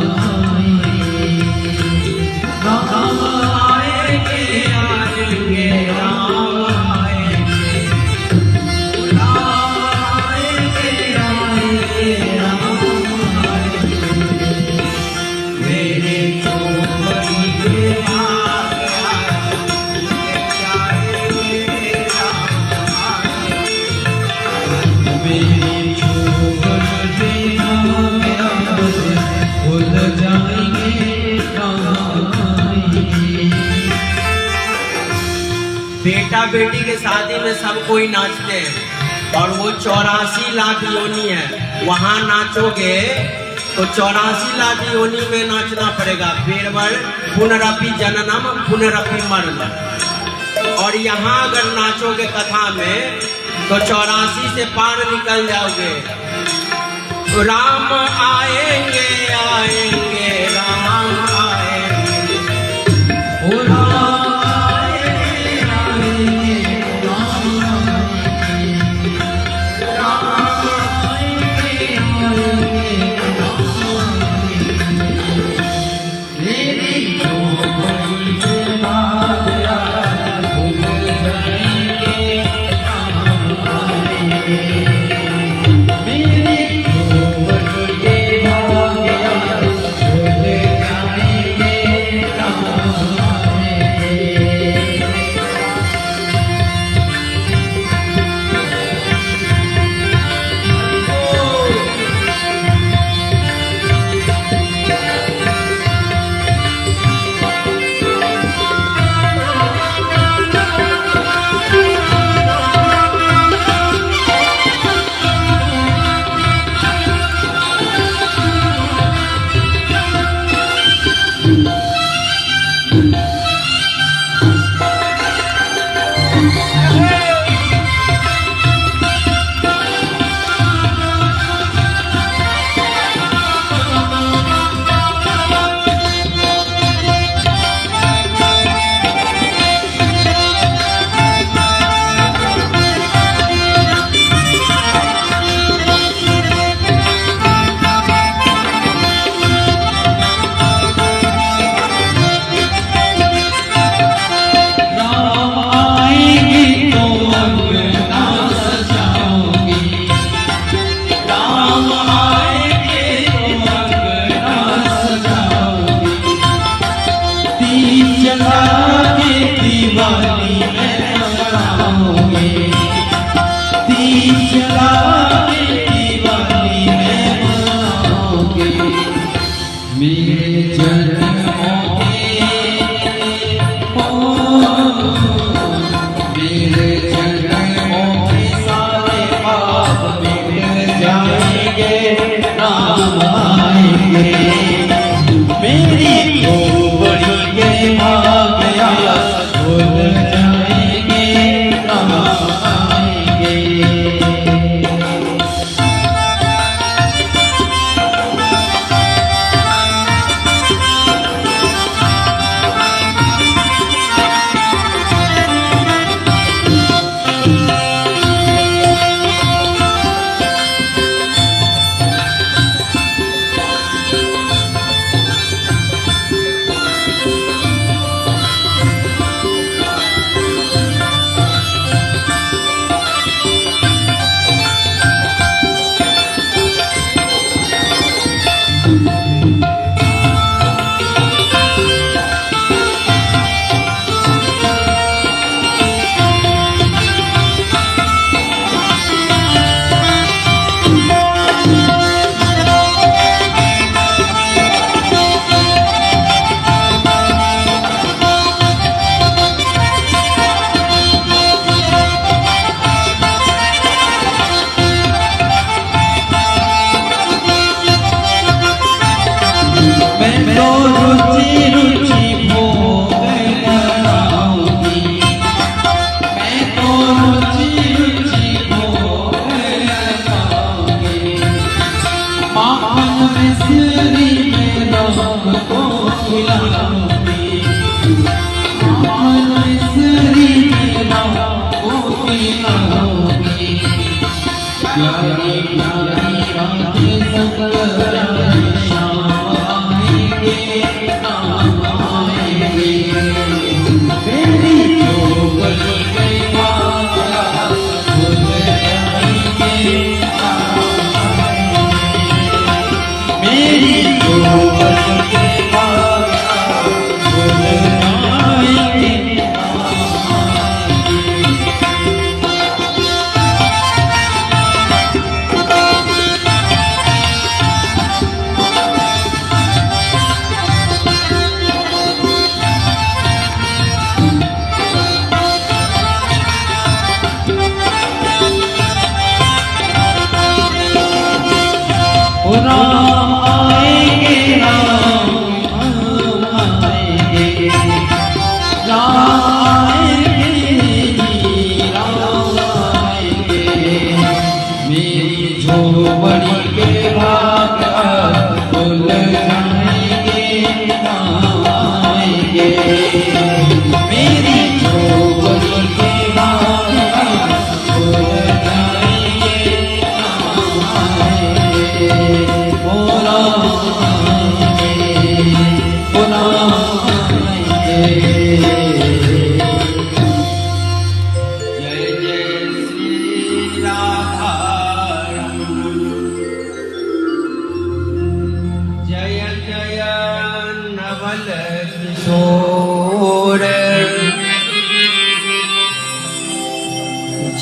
बेटा बेटी के शादी में सब कोई नाचते हैं और वो 84 लाख योनि है, वहां नाचोगे तो 84 लाख योनि में नाचना पड़ेगा। पेड़वर पुनरपि जननम पुनरपि मरणम। और यहाँ अगर नाचोगे कथा में तो 84 से पार निकल जाओगे। तो राम आएंगे आएंगे राम आएंगे, ओ राम आएंगे आएंगे राम आएंगे, राम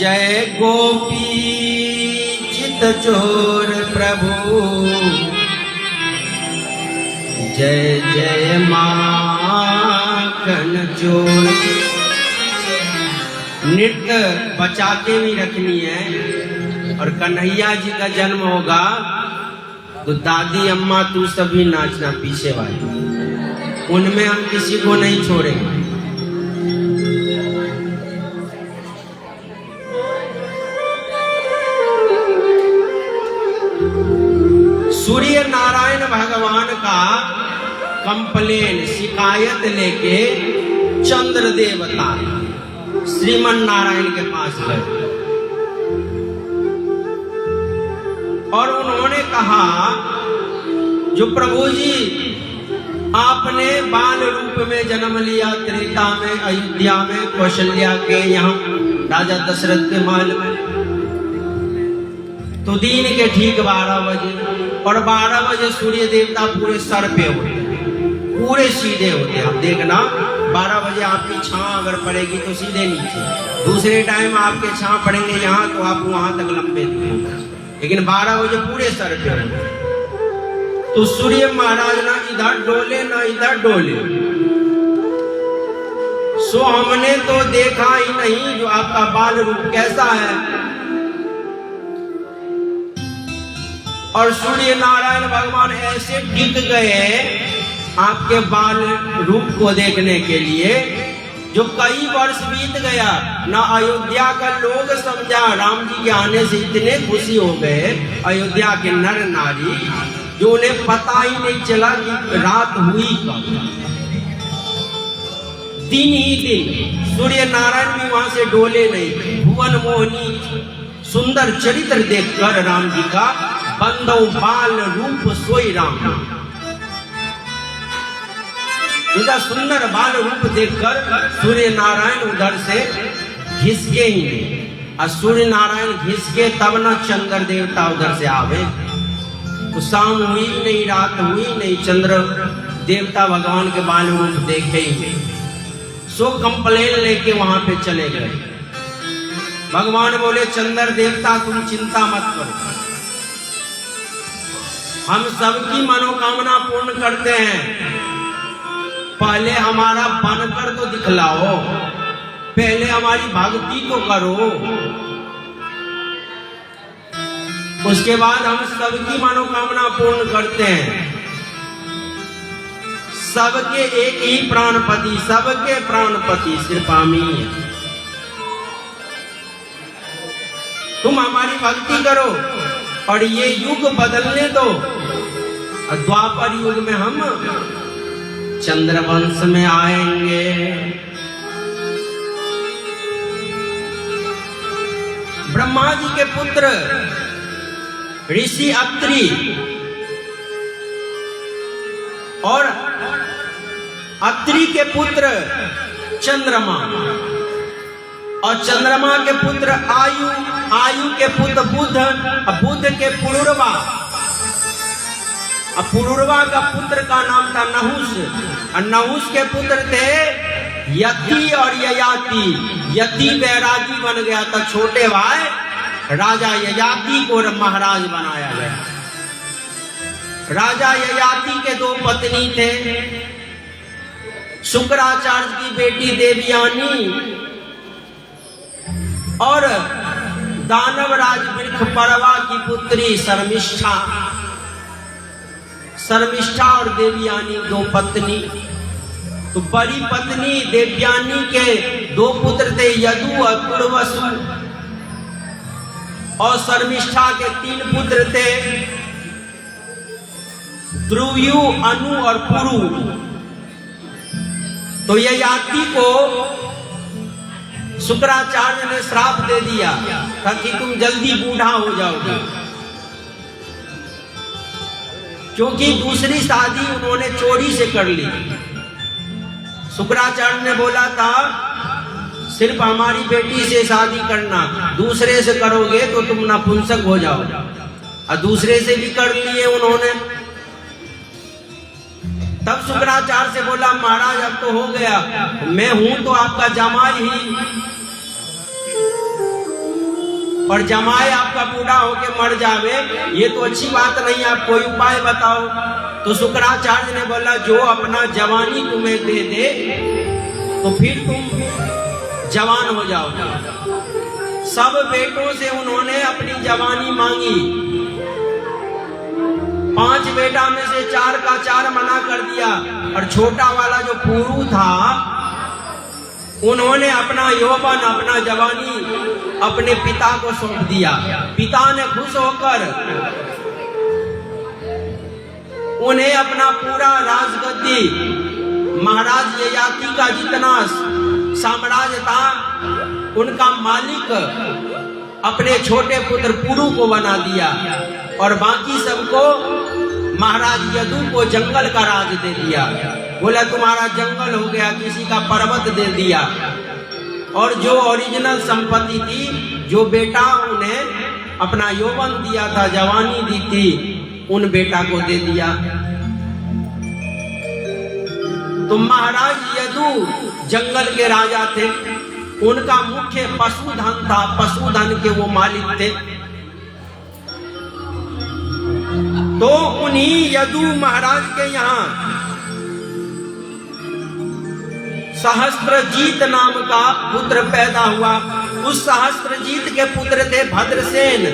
जय गोपी चित चोर प्रभु, जय जय माखन चोर। नृत्य बचा के भी रखनी है। और कन्हैया जी का जन्म होगा तो दादी अम्मा तू सभी नाचना पीछे वाली, उनमें हम किसी को नहीं छोड़ेंगे। सूर्य नारायण भगवान का कंप्लेन शिकायत लेके चंद्र देवता श्रीमन नारायण के पास गए और उन्होंने कहा, जो प्रभु जी आपने बाल रूप में जन्म लिया त्रेता में, अयोध्या में, कौशल्या के यहाँ राजा दशरथ के महल में, तो दिन के ठीक 12 बजे, और 12 बजे सूर्य देवता पूरे सर पे होते, पूरे सीधे होते। आप देखना 12 बजे आपकी छां अगर पड़ेगी तो सीधे नीचे, दूसरे टाइम आपके छां पड़ेंगे यहाँ तो आप वहां तक लंबे दिखेंगे, लेकिन 12 बजे पूरे सर पे होते। तो सूर्य महाराज ना इधर डोले ना इधर डोले। सो हमने तो देखा ही नहीं जो आपका बाल रूप कैसा है। और सूर्य नारायण भगवान ऐसे टिक गए आपके बाल रूप को देखने के लिए, जो कई वर्ष बीत गया ना अयोध्या का लोग समझा। राम जी के आने से इतने खुशी हो गए अयोध्या के नर नारी, जो उन्हें पता ही नहीं चला कि रात हुई कब। दिन ही दिन सूर्य नारायण भी वहां से डोले नहीं। भुवन मोहिनी सुंदर चरित्र देखकर राम जी का, बंदो बाल रूप सोई राम, उनका सुंदर बाल रूप देखकर सूर्य नारायण उधर से घिसके ही नहीं। और सूर्य नारायण घिसके तब न चंद्र देवता उधर से आवे। तो शाम हुई नहीं, रात हुई नहीं, चंद्र देवता भगवान के बाल रूप देखे ही नहीं। सो कंप्लेन लेके वहां पे चले गए। भगवान बोले, चंद्र देवता तुम चिंता मत करो, हम सबकी मनोकामना पूर्ण करते हैं। पहले हमारा बनकर तो दिखलाओ, पहले हमारी भक्ति तो करो, उसके बाद हम सबकी मनोकामना पूर्ण करते हैं। सबके एक ही प्राणपति, सबके प्राणपति सिर्फ हम ही हैं। तुम हमारी भक्ति करो और ये युग बदलने दो। द्वापर युग में हम चंद्रवंश में आएंगे। ब्रह्मा जी के पुत्र ऋषि अत्रि और अत्रि के पुत्र चंद्रमा और चंद्रमा के पुत्र आयु, आयु के पुत्र बुध, बुध के पुरुरवा, अब पुरुरवा का पुत्र का नाम था नहुष, और नहुष के पुत्र थे यति और ययाति। यति बैरागी बन गया था, छोटे भाई राजा ययाति को महाराज बनाया गया। राजा ययाति के 2 पत्नी थे, शुक्राचार्य की बेटी देवयानी और दानवराज वृक्षपर्वा की पुत्री शर्मिष्ठा। शर्मिष्ठा और देवयानी 2 पत्नी। तो बड़ी पत्नी देवयानी के 2 पुत्र थे, यदु और पुरवसु, और शर्मिष्ठा के 3 पुत्र थे, ध्रुवयु, अनु और पुरु। तो ययाति को शुक्राचार्य ने श्राप दे दिया ताकि तुम जल्दी बूढ़ा हो जाओगे, क्योंकि दूसरी शादी उन्होंने चोरी से कर ली। शुक्राचार्य ने बोला था सिर्फ हमारी बेटी से शादी करना, दूसरे से करोगे तो तुम नपुंसक हो जाओ, और दूसरे से भी कर लिए उन्होंने। तब शुक्राचार्य से बोला, महाराज अब तो हो गया, मैं हूं तो आपका जमाई ही, और जमाए आपका बूढ़ा होके मर जावे, ये तो अच्छी बात नहीं। आप कोई उपाय बताओ। तो शुक्राचार्य ने बोला, जो अपना जवानी तुम्हें दे दे तो फिर तुम जवान हो जाओगे। सब बेटों से उन्होंने अपनी जवानी मांगी। 5 बेटा में से 4 का 4 मना कर दिया, और छोटा वाला जो पुरु था उन्होंने अपना यौवन, अपना जवानी अपने पिता को सौंप दिया। पिता ने खुश होकर उन्हें अपना पूरा राजगद्दी, महाराज ययाति का जितना साम्राज्य था उनका मालिक अपने छोटे पुत्र पुरु को बना दिया, और बाकी सबको महाराज यदु को जंगल का राज दे दिया। बोला तुम्हारा जंगल हो गया, किसी का पर्वत दे दिया। और जो ओरिजिनल संपत्ति थी, जो बेटा उन्हें अपना यौवन दिया था, जवानी दी थी, उन बेटा को दे दिया। तो महाराज यदु जंगल के राजा थे, उनका मुख्य पशुधन था, पशुधन के वो मालिक थे। तो उन्हीं यदु महाराज के यहाँ सहस्त्रजीत नाम का पुत्र पैदा हुआ। उस सहस्त्रजीत के पुत्र थे भद्रसेन,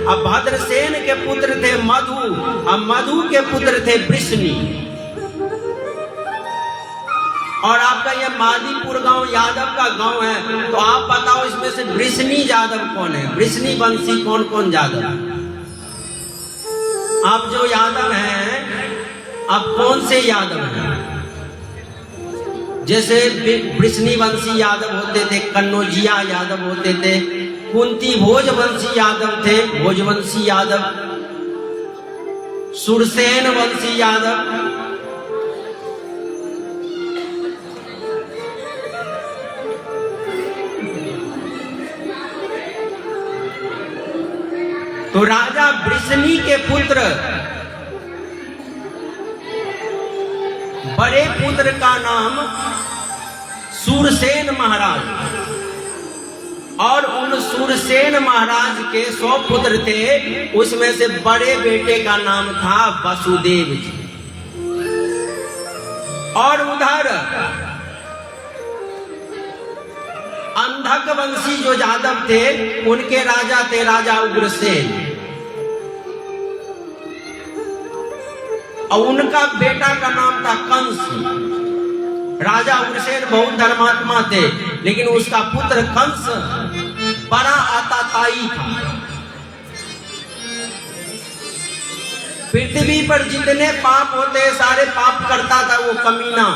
अब भद्रसेन के पुत्र थे मधु, अब मधु के पुत्र थे वृष्णि। और आपका ये मादीपुर गांव यादव का गांव है, तो आप बताओ इसमें से वृष्णि यादव कौन है? वृष्णि वंशी कौन कौन यादव? आप जो यादव हैं, आप कौन से यादव हैं? जैसे वृष्णि वंशी यादव होते थे, कन्नौजिया यादव होते थे, कुंती भोजवंशी यादव थे, भोजवंशी यादव, सुरसेन वंशी यादव, तो राजा वृष्णि के पुत्र, बड़े पुत्र का नाम सूरसेन महाराज, और उन सूरसेन महाराज के 100 पुत्र थे, उसमें से बड़े बेटे का नाम था वसुदेव जी। और उधर अंधक वंशी जो यादव थे, उनके राजा थे राजा उग्रसेन, और उनका बेटा का नाम था कंस। राजा उग्रसेन बहुत धर्मात्मा थे, लेकिन उसका पुत्र कंस बड़ा आताताई था। पृथ्वी पर जितने पाप होते सारे पाप करता था वो कमीना।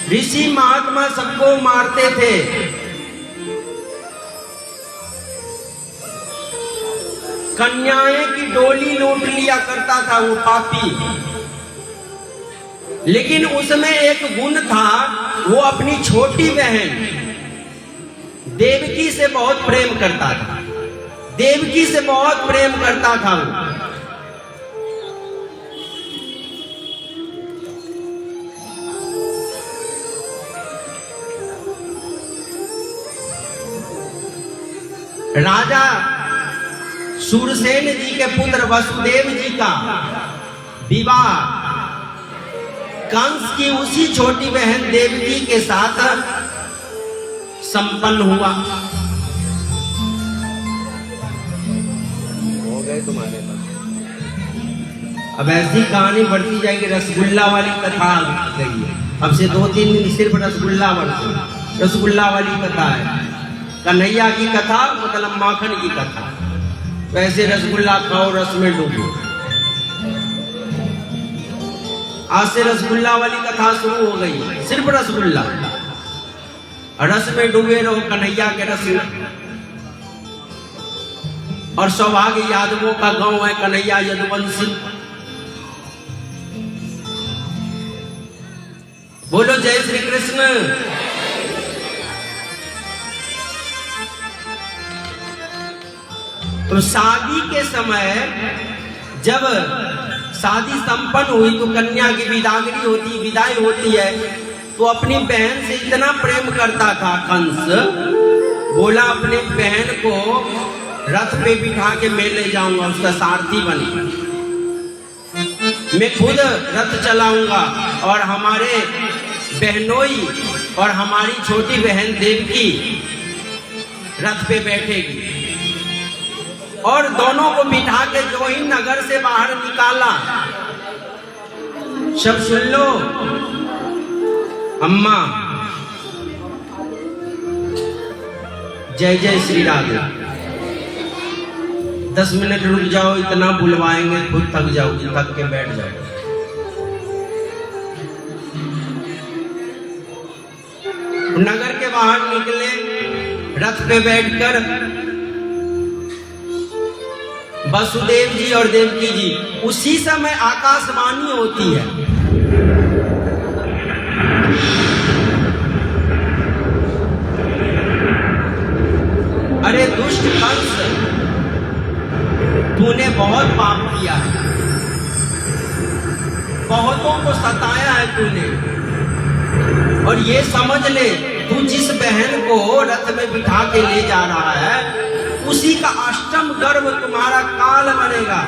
ऋषि महात्मा सबको मारते थे। कन्याएं की डोली लूट लिया करता था वो पापी। लेकिन उसमें एक गुण था, वो अपनी छोटी बहन देवकी से बहुत प्रेम करता था। देवकी से बहुत प्रेम करता था वो। राजा सूरसेन जी के पुत्र वसुदेव जी का विवाह कंस की उसी छोटी बहन देवकी के साथ संपन्न हुआ। हो गए तुम्हारे पास। अब ऐसी कहानी बढ़ती जाएगी। रसगुल्ला वाली कथा गई है, अब से 2-3 दिन सिर्फ रसगुल्ला वर्ष, रसगुल्ला वाली कथा है। कन्हैया की कथा मतलब माखन की कथा। वैसे रसगुल्ला खाओ, रस में डूबो। आज से रसगुल्ला वाली कथा शुरू हो गई, सिर्फ रसगुल्ला, रस में डूबे रहो, कन्हैया के रस में। और सौभाग्य यादवों का गांव है कन्हैया यदुवंशी। बोलो जय श्री कृष्ण। तो शादी के समय जब शादी संपन्न हुई तो कन्या की विदाई होती है, तो अपनी बहन से इतना प्रेम करता था कंस, बोला अपने बहन को रथ पे बिठा के मैं ले जाऊंगा, उसका सारथी बन, मैं खुद रथ चलाऊंगा और हमारे बहनोई और हमारी छोटी बहन देवकी रथ पे बैठेगी, और दोनों को बिठा के जो ही नगर से बाहर निकाला। सब सुन लो, अम्मा जय जय श्री राधे, 10 मिनट रुक जाओ, इतना बुलवाएंगे खुद थक जाओगी, थक के बैठ जाओ। नगर के बाहर निकले, रथ पे बैठकर वसुदेव जी और देवकी जी, उसी समय आकाशवाणी होती है, अरे दुष्ट कंस, तूने बहुत पाप किया है, बहुतों को सताया है तूने, और ये समझ ले तू जिस बहन को रथ में बिठा के ले जा रहा है उसी का अष्टम गर्भ तुम्हारा काल बनेगा।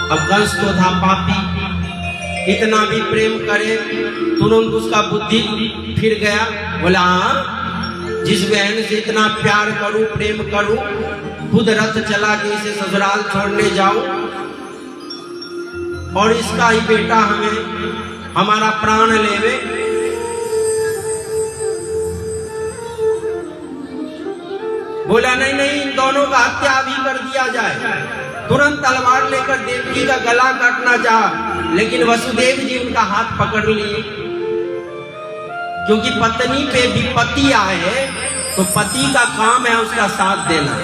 अब कंस तो था पापी, इतना भी प्रेम करे तुरंत उसका बुद्धि फिर गया, बोला जिस बहन से इतना प्यार करूं प्रेम करूं, खुद रथ चला के इसे ससुराल छोड़ने जाऊं, और इसका ही बेटा हमारा प्राण लेवे। बोला नहीं नहीं, इन दोनों का हत्या भी कर दिया जाए। तुरंत तलवार लेकर देवकी का गला काटना चाहा, लेकिन वसुदेव जी उनका हाथ पकड़ लिए, क्योंकि पत्नी पे विपत्ति आए तो पति का काम है उसका साथ देना,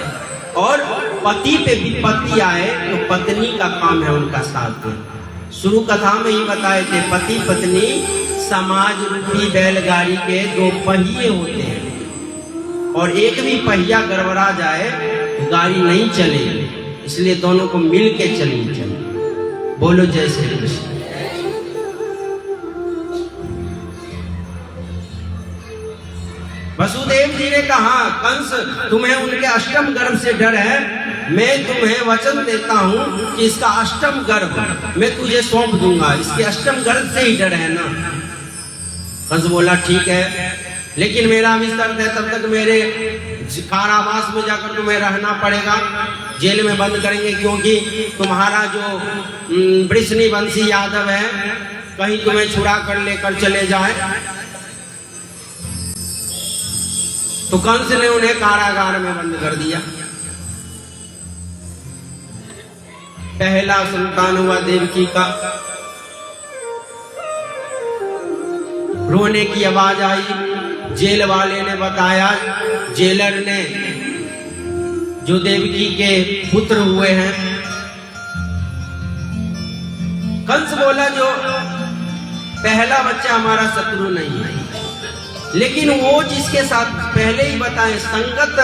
और पति पे विपत्ति आए तो पत्नी का काम है उनका साथ देना। शुरू कथा में ही बताए थे, पति पत्नी समाज रूपी बैलगाड़ी के 2 पहिए होते हैं, और एक भी पहिया गड़बड़ा जाए तो गाड़ी नहीं चलेगी, इसलिए दोनों को मिल के चलनी चाहिए। बोलो जय श्री कृष्ण। वसुदेव जी ने कहा, कंस तुम्हें उनके अष्टम गर्भ से डर है, मैं तुम्हें वचन देता हूं कि इसका अष्टम गर्भ मैं तुझे सौंप दूंगा, इसके अष्टम गर्भ से ही डर है ना। कंस बोला ठीक है, लेकिन मेरा भी शर्त है, तब तक मेरे कारावास में जाकर तुम्हें रहना पड़ेगा, जेल में बंद करेंगे, क्योंकि तुम्हारा जो वृषणिवंशी यादव है कहीं तुम्हें छुड़ा कर लेकर चले जाए। तो कंस ने उन्हें कारागार में बंद कर दिया। पहला संतान हुआ देवकी का, रोने की आवाज आई, जेल वाले ने बताया, जेलर ने, जो देवकी के पुत्र हुए हैं। कंस बोला जो पहला बच्चा हमारा शत्रु नहीं है, लेकिन वो जिसके साथ पहले ही बताए संगत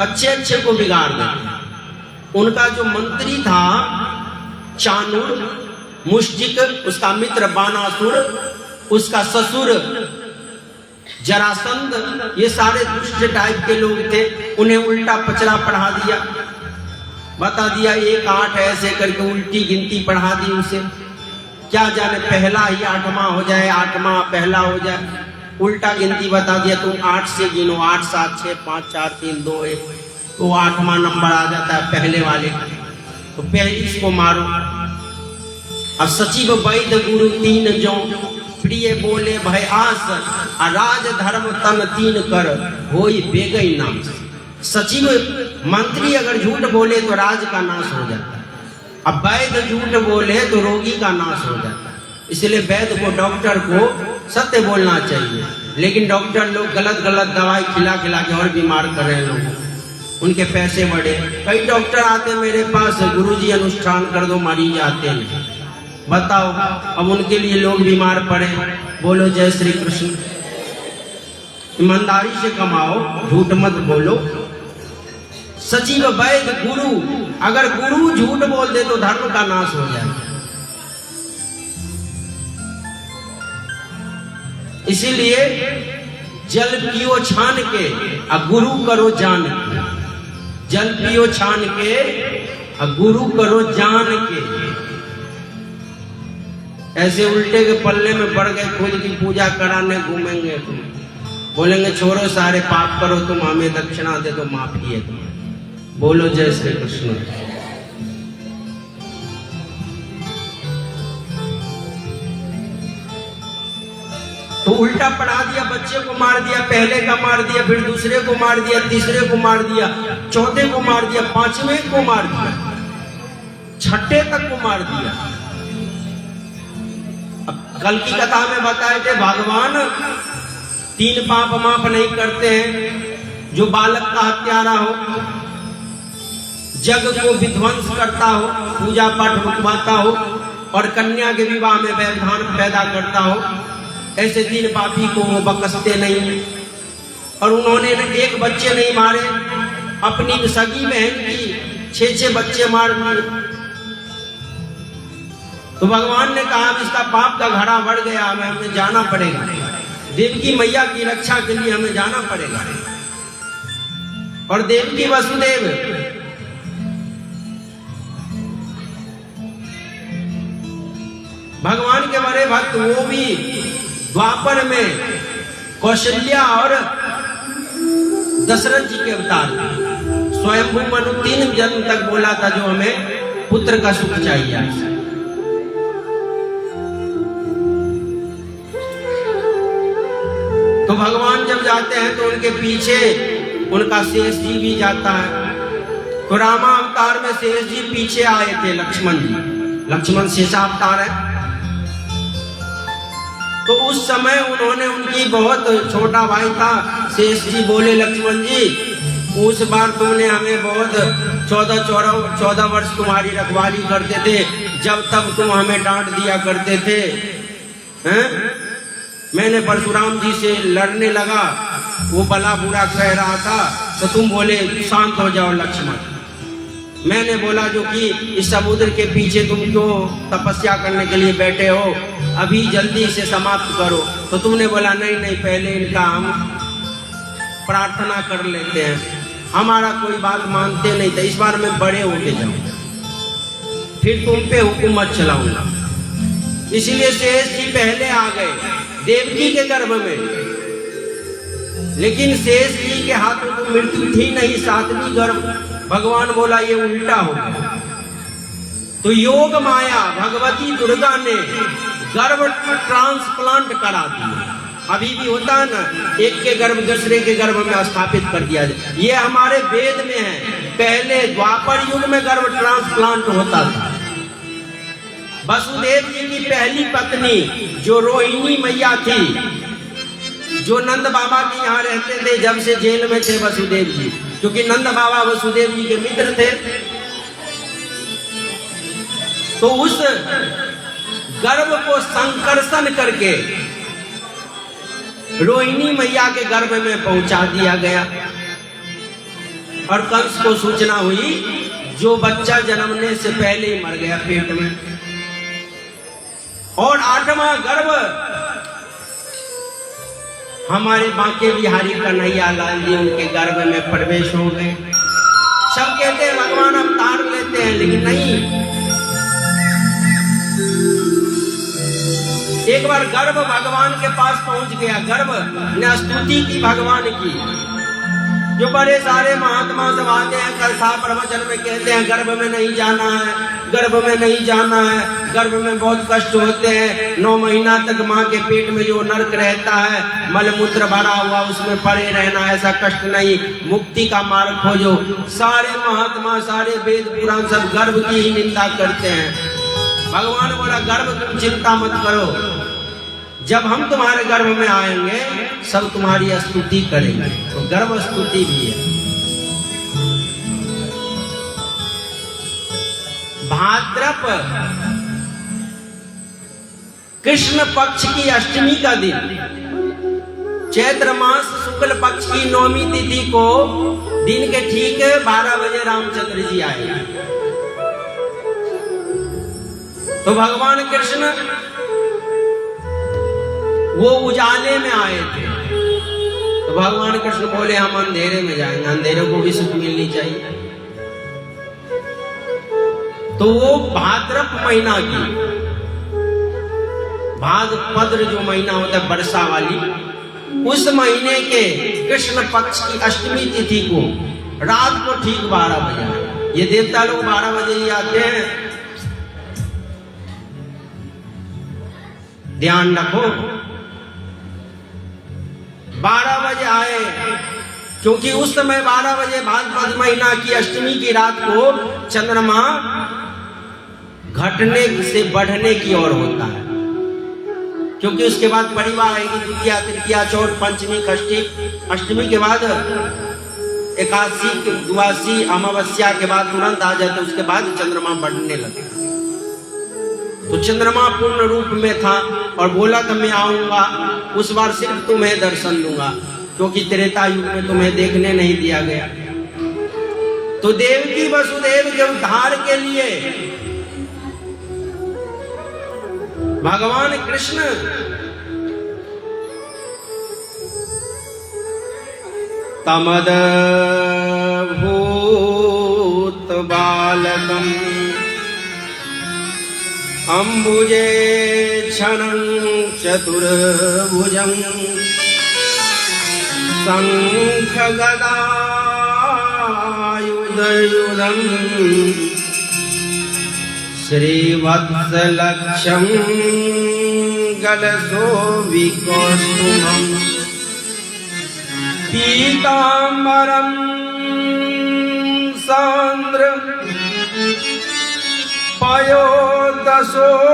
अच्छे अच्छे को बिगाड़ देते। उनका जो मंत्री था चाणूर, मुष्टिक, उसका मित्र बानासुर, उसका ससुर जरासंध, ये सारे दुष्ट टाइप के लोग थे। उन्हें उल्टा पचरा पढ़ा दिया, बता दिया 1 8 ऐसे करके उल्टी गिनती पढ़ा दी उसे। क्या जाने पहला ही 8वां हो जाए, 8वां पहला हो जाए, उल्टा गिनती बता दिया। तुम 8 से गिनो, 8 7 6 5 4 3 2 1, तो 8वां नंबर आ जाता है पहले वाले। तो पहले इसको मारो। अब सचिव वैद्य गुरु 3 जो, प्रिय बोले भय आस, राज धर्म तन 3 कर, होई बेगई नाम। सचिव मंत्री अगर झूठ बोले तो राज का नाश हो जाता है, अब वैद्य झूठ बोले तो रोगी का नाश हो जाता है। इसलिए वैद्य को, डॉक्टर को सत्य बोलना चाहिए, लेकिन डॉक्टर लोग गलत गलत दवाई खिला खिला के और बीमार कर रहे हैं लोगों, उनके पैसे बढ़े। कई डॉक्टर आते मेरे पास, गुरुजी अनुष्ठान कर दो, मरीज आते हैं। बताओ, अब उनके लिए लोग बीमार पड़े। बोलो जय श्री कृष्ण। ईमानदारी से कमाओ, झूठ मत बोलो, सचिव वैद्य गुरु, अगर गुरु झूठ बोल दे तो धर्म का नाश हो जाए। इसीलिए जल पियो छान के और गुरु करो जान के। जल पियो छान के और गुरु करो जान के। ऐसे उल्टे के पल्ले में पड़ गए, खुद की पूजा कराने घूमेंगे तुम, बोलेंगे छोड़ो सारे पाप करो, तुम हमें दक्षिणा दे दो, माफी है तुम्हारी। बोलो जय श्री कृष्ण। तो उल्टा पढ़ा दिया, बच्चे को मार दिया, पहले का मार दिया, फिर दूसरे को मार दिया, तीसरे को मार दिया, चौथे को मार दिया, पांचवें को मार दिया, छठे तक को मार दिया। अब कल की कथा में बताए थे भगवान 3 पाप माफ नहीं करते हैं। जो बालक का हत्यारा हो, जग को विध्वंस करता हो, पूजा पाठ रुकवाता हो और कन्या के विवाह में व्यवधान पैदा करता हो, ऐसे 3 पापी को वो बख्शते नहीं। और उन्होंने एक बच्चे नहीं मारे, अपनी सगी बहन की 6 बच्चे मार दिए। तो भगवान ने कहा इसका पाप का घड़ा बढ़ गया, हमें जाना पड़ेगा, देवकी मैया की रक्षा के लिए हमें जाना पड़ेगा। और देवकी वसुदेव भगवान के बड़े भक्त, वो भी द्वापर में कौशल्या और दशरथ जी के अवतार। स्वयंभू मनु 3 जन्म तक बोला था जो हमें पुत्र का सुख चाहिए। तो भगवान जब जाते हैं तो उनके पीछे उनका शेष जी भी जाता है। तो रामा अवतार में शेष जी पीछे आए थे, लक्ष्मण जी, लक्ष्मण शेषावतार है। तो उस समय उन्होंने, उनकी बहुत छोटा भाई था शेष जी, बोले लक्ष्मण जी उस बार तुमने हमें बहुत 14 वर्ष तुम्हारी रखवाली करते थे, जब तब तुम हमें डांट दिया करते थे, हैं? मैंने परशुराम जी से लड़ने लगा, वो भला बुरा कह रहा था, तो तुम बोले शांत हो जाओ लक्ष्मण। मैंने बोला जो कि इस समुद्र के पीछे तुम क्यों तपस्या करने के लिए बैठे हो, अभी जल्दी से समाप्त करो। तो तुमने बोला नहीं नहीं, पहले इनका हम प्रार्थना कर लेते हैं, हमारा कोई बात मानते नहीं था, इस बार मैं बड़े होके जाऊंगा, फिर तुम पे हुकूमत चलाऊंगा। इसलिए शेष जी पहले आ गए देवकी के गर्भ में, लेकिन शेष जी के हाथ में तो मृत्यु थी नहीं, 7वीं गर्भ। भगवान बोला ये उल्टा हो गया। तो योग माया भगवती दुर्गा ने गर्भ ट्रांसप्लांट करा दिया। अभी भी होता है ना, एक के गर्भ दूसरे के गर्भ में स्थापित कर दिया जाए, ये हमारे वेद में है। पहले द्वापर युग में गर्भ ट्रांसप्लांट होता था। वसुदेव जी की पहली पत्नी जो रोहिणी मैया थी, जो नंद बाबा के यहाँ रहते थे जब से जेल में थे वसुदेव जी, क्योंकि नंद बाबा वसुदेव जी के मित्र थे। तो उस गर्भ को संकर्षण करके रोहिणी मैया के गर्भ में पहुंचा दिया गया। और कंस को सूचना हुई, जो बच्चा जन्मने से पहले ही मर गया पेट में। और 8वां गर्भ हमारे बांके बिहारी कन्हैया लाल जी, उनके गर्भ में प्रवेश हो गए। सब कहते हैं भगवान अवतार लेते हैं, लेकिन नहीं। एक बार गर्भ भगवान के पास पहुंच गया, गर्भ ने स्तुति की भगवान की। जो बड़े सारे महात्मा सब आते हैं कथा प्रवचन में, कहते हैं गर्भ में नहीं जाना है, गर्भ में नहीं जाना है, गर्भ में बहुत कष्ट होते हैं, 9 महीना तक माँ के पेट में जो नर्क रहता है, मलमूत्र भरा हुआ, उसमें पड़े रहना, ऐसा कष्ट नहीं, मुक्ति का मार्ग खोजो। सारे महात्मा, सारे वेद पुराण सब गर्भ की ही निंदा करते हैं। भगवान बोला गर्भ तुम चिंता मत करो, जब हम तुम्हारे गर्भ में आएंगे सब तुम्हारी स्तुति करेंगे। तो गर्भ स्तुति भी है। भाद्रपद कृष्ण पक्ष की अष्टमी का दिन, चैत्र मास शुक्ल पक्ष की 9वीं तिथि को दिन के ठीक 12 बजे रामचंद्र जी आए। तो भगवान कृष्ण वो उजाले में आए थे। तो भगवान कृष्ण बोले हम अंधेरे में जाएंगे, अंधेरे को भी सुख मिलनी चाहिए। तो वो भाद्रपद महीना की, भाद्रपद जो महीना होता है वर्षा वाली, उस महीने के कृष्ण पक्ष की अष्टमी तिथि को रात को ठीक 12 बजे, ये देवता लोग 12 बजे ही आते हैं, ध्यान रखो। 12 बजे आए, क्योंकि उस समय 12 बजे भाद्रपद महीना की अष्टमी की रात को चंद्रमा घटने से बढ़ने की ओर होता है, क्योंकि उसके बाद परिवार आएगी, द्वितीया तृतीया चौथ पंचमी षष्ठी, अष्टमी के बाद एकादशी द्वादशी अमावस्या के बाद तुरंत आ जाते, उसके बाद चंद्रमा बढ़ने लगता। तो चंद्रमा पूर्ण रूप में था और बोला कि मैं आऊंगा, उस बार सिर्फ तुम्हें दर्शन दूंगा, क्योंकि त्रेता युग में तुम्हें देखने नहीं दिया गया। तो देवकी वसुदेव के उद्धार के लिए भगवान कृष्ण तमद भूत बालकम अम्बुजे क्षणं चतुर्भुजं शंख गदायुधयुधं श्रीवत्सलक्षं गलशोभिकौस्तुभं पीताम्बरं सान्द्र पयोदशोभवम्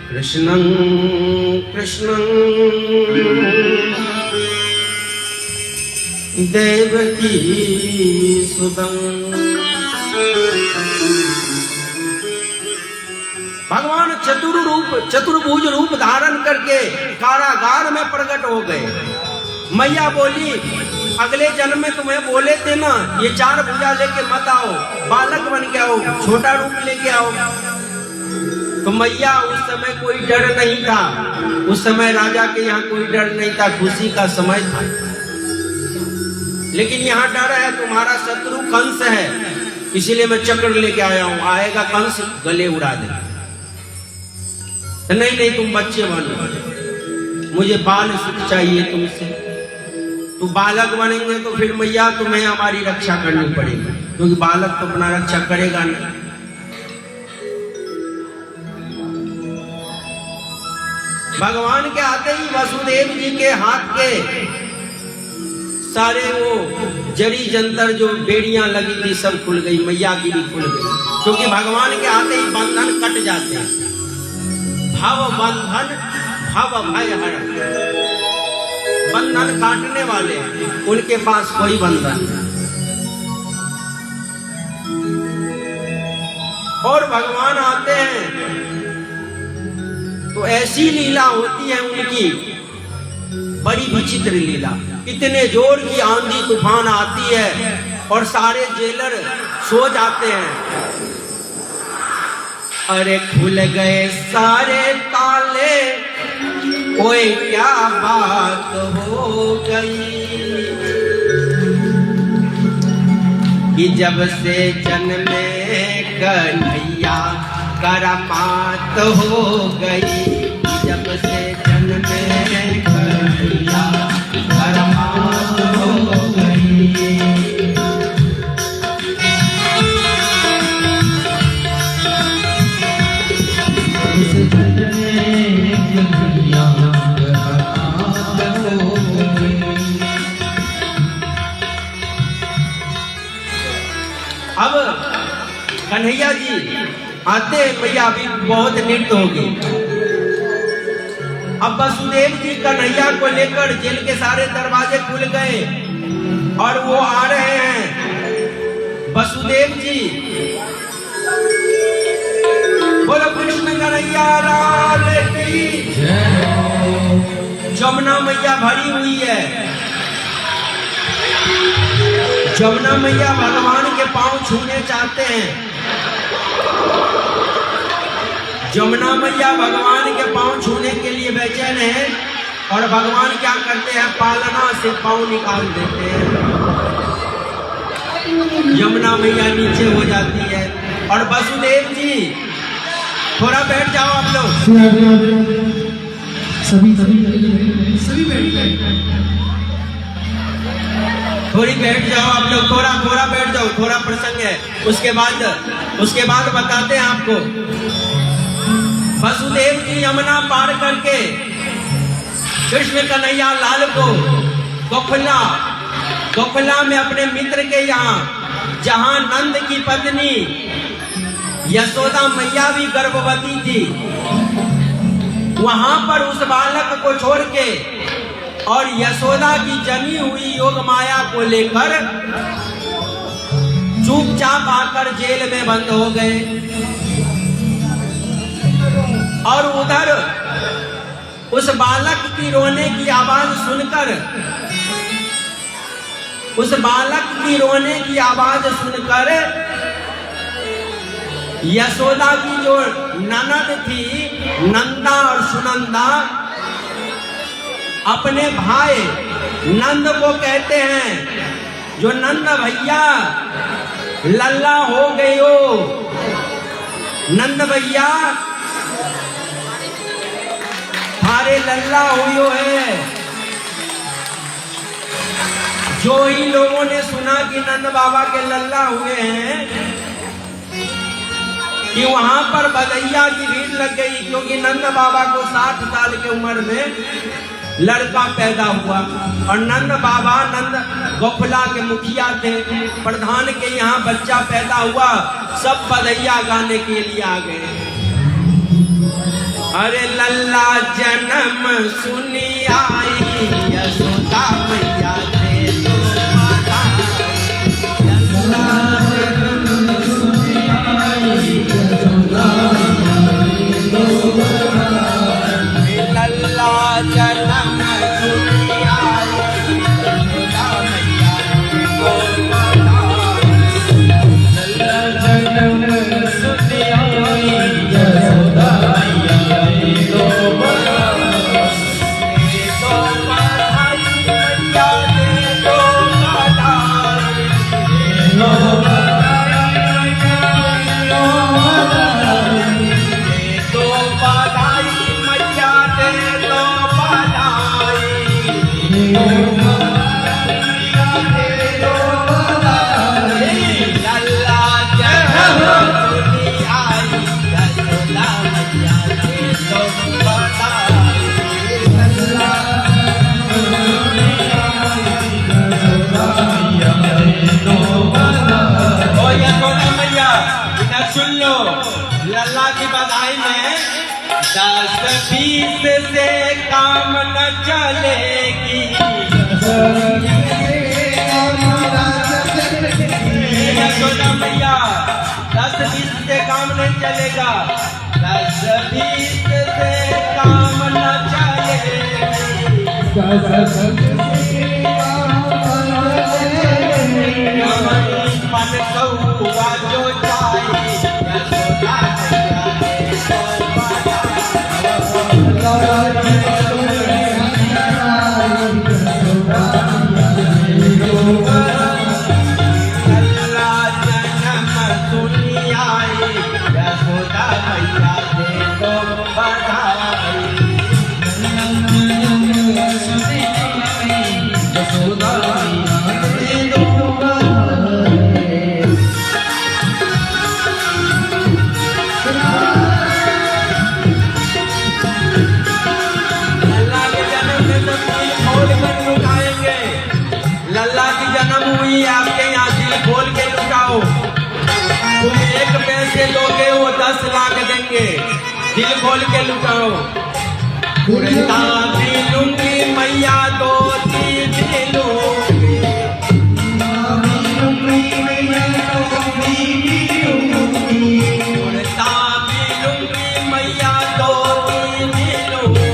कृष्णं कृष्णं देवकी सुतं। भगवान चतुर्भुज रूप धारण करके कारागार में प्रकट हो गए। मैया बोली अगले जन्म में तुम्हें बोले थे ना, ये 4 भुजा लेके मत आओ, बालक बन के आओ, छोटा रूप लेके आओ। तो मैया उस समय कोई डर नहीं था, उस समय राजा के यहाँ कोई डर नहीं था, खुशी का समय था। लेकिन यहाँ डर है, तुम्हारा शत्रु कंस है, इसीलिए मैं चक्र लेके आया हूँ, आएगा कंस गले उड़ा दे। नहीं नहीं तुम बच्चे बनो, मुझे बाल सुख चाहिए तुमसे। तो बालक बनेंगे तो फिर मैया तुम्हें हमारी रक्षा करनी पड़ेगी, क्योंकि बालक तो अपना रक्षा करेगा नहीं। भगवान के आते ही वसुदेव जी के हाथ के सारे वो जड़ी जंतर जो बेड़ियां लगी थी सब खुल गई, मैया की भी खुल गई, क्योंकि भगवान के आते ही बंधन कट जाते हैं। भव बंधन भव भय हर, बंधन काटने वाले उनके पास कोई बंधन नहीं। और भगवान आते हैं तो ऐसी लीला होती है उनकी, बड़ी विचित्र लीला। इतने जोर की आंधी तूफान आती है और सारे जेलर सो जाते हैं। अरे खुल गए सारे ताले, ओए क्या बात हो गई, कि जब से जन्मे कन्हैया करामात हो गई, जब से जन्मे कन्हैया करामात हो गई। अब कन्हैया जी आते, मैया भी बहुत नृत्य होगी। अब वसुदेव जी कन्हैया को लेकर जेल के सारे दरवाजे खुल गए और वो आ रहे हैं। वसुदेव जी बोलो कृष्ण कन्हैया लाल की जय। जमुना मैया भरी हुई है। जमुना मैया भगवान के पांव छूने चाहते हैं। जमुना मैया भगवान के पांव छूने के लिए बेचैन है और भगवान क्या करते हैं, पालना से पांव निकाल देते हैं। यमुना मैया नीचे हो जाती है और वसुदेव जी थोड़ा बैठ जाओ आप लोग, सभी बैठ गए। थोड़ी बैठ जाओ आप लोग, थोड़ा बैठ जाओ, थोड़ा प्रसंग है। उसके बाद बताते हैं आपको। वसुदेव जी यमुना पार करके कृष्ण कन्हैया लाल को गोखला में अपने मित्र के यहाँ, जहां नंद की पत्नी यशोदा मैया भी गर्भवती थी, वहां पर उस बालक को छोड़ के और यशोदा की जनी हुई योग माया को लेकर चुपचाप आकर जेल में बंद हो गए। और उधर उस बालक की रोने की आवाज सुनकर यशोदा की जो ननद थी नंदा और सुनंदा अपने भाई नंद को कहते हैं, जो नंद भैया लल्ला हो गए हो, नंद भैया थारे लल्ला हुई है। जो ही लोगों ने सुना कि नंद बाबा के लल्ला हुए हैं कि वहां पर बधैया की भीड़ लग गई, क्योंकि नंद बाबा को 60 साल की उम्र में लड़का पैदा हुआ और नंद बाबा गोखला के मुखिया थे, प्रधान के यहाँ बच्चा पैदा हुआ, सब बधैया गाने के लिए आ गए। अरे लल्ला जन्म सुनी आई यशोदा मैया दे दो लल्ला जन्म सुनी आई यशोदा मैया जन्म सुनी आई यशोदा लल्ला की बधाई में 10-20 से काम न चलेगी। यशोदा मैया 10-20 से काम नहीं चलेगा, 10-20 से काम न चलेगी। मन कौआ जो चाहिए यशोदा आपके यहाँ दिल खोल के लुटाओ। तुम 1 पैसे दोगे वो 10 लाख देंगे। दिल खोल के लुटाओ। लूंगी मैया 2-3 लूंगी मैया 2-3 लूंगी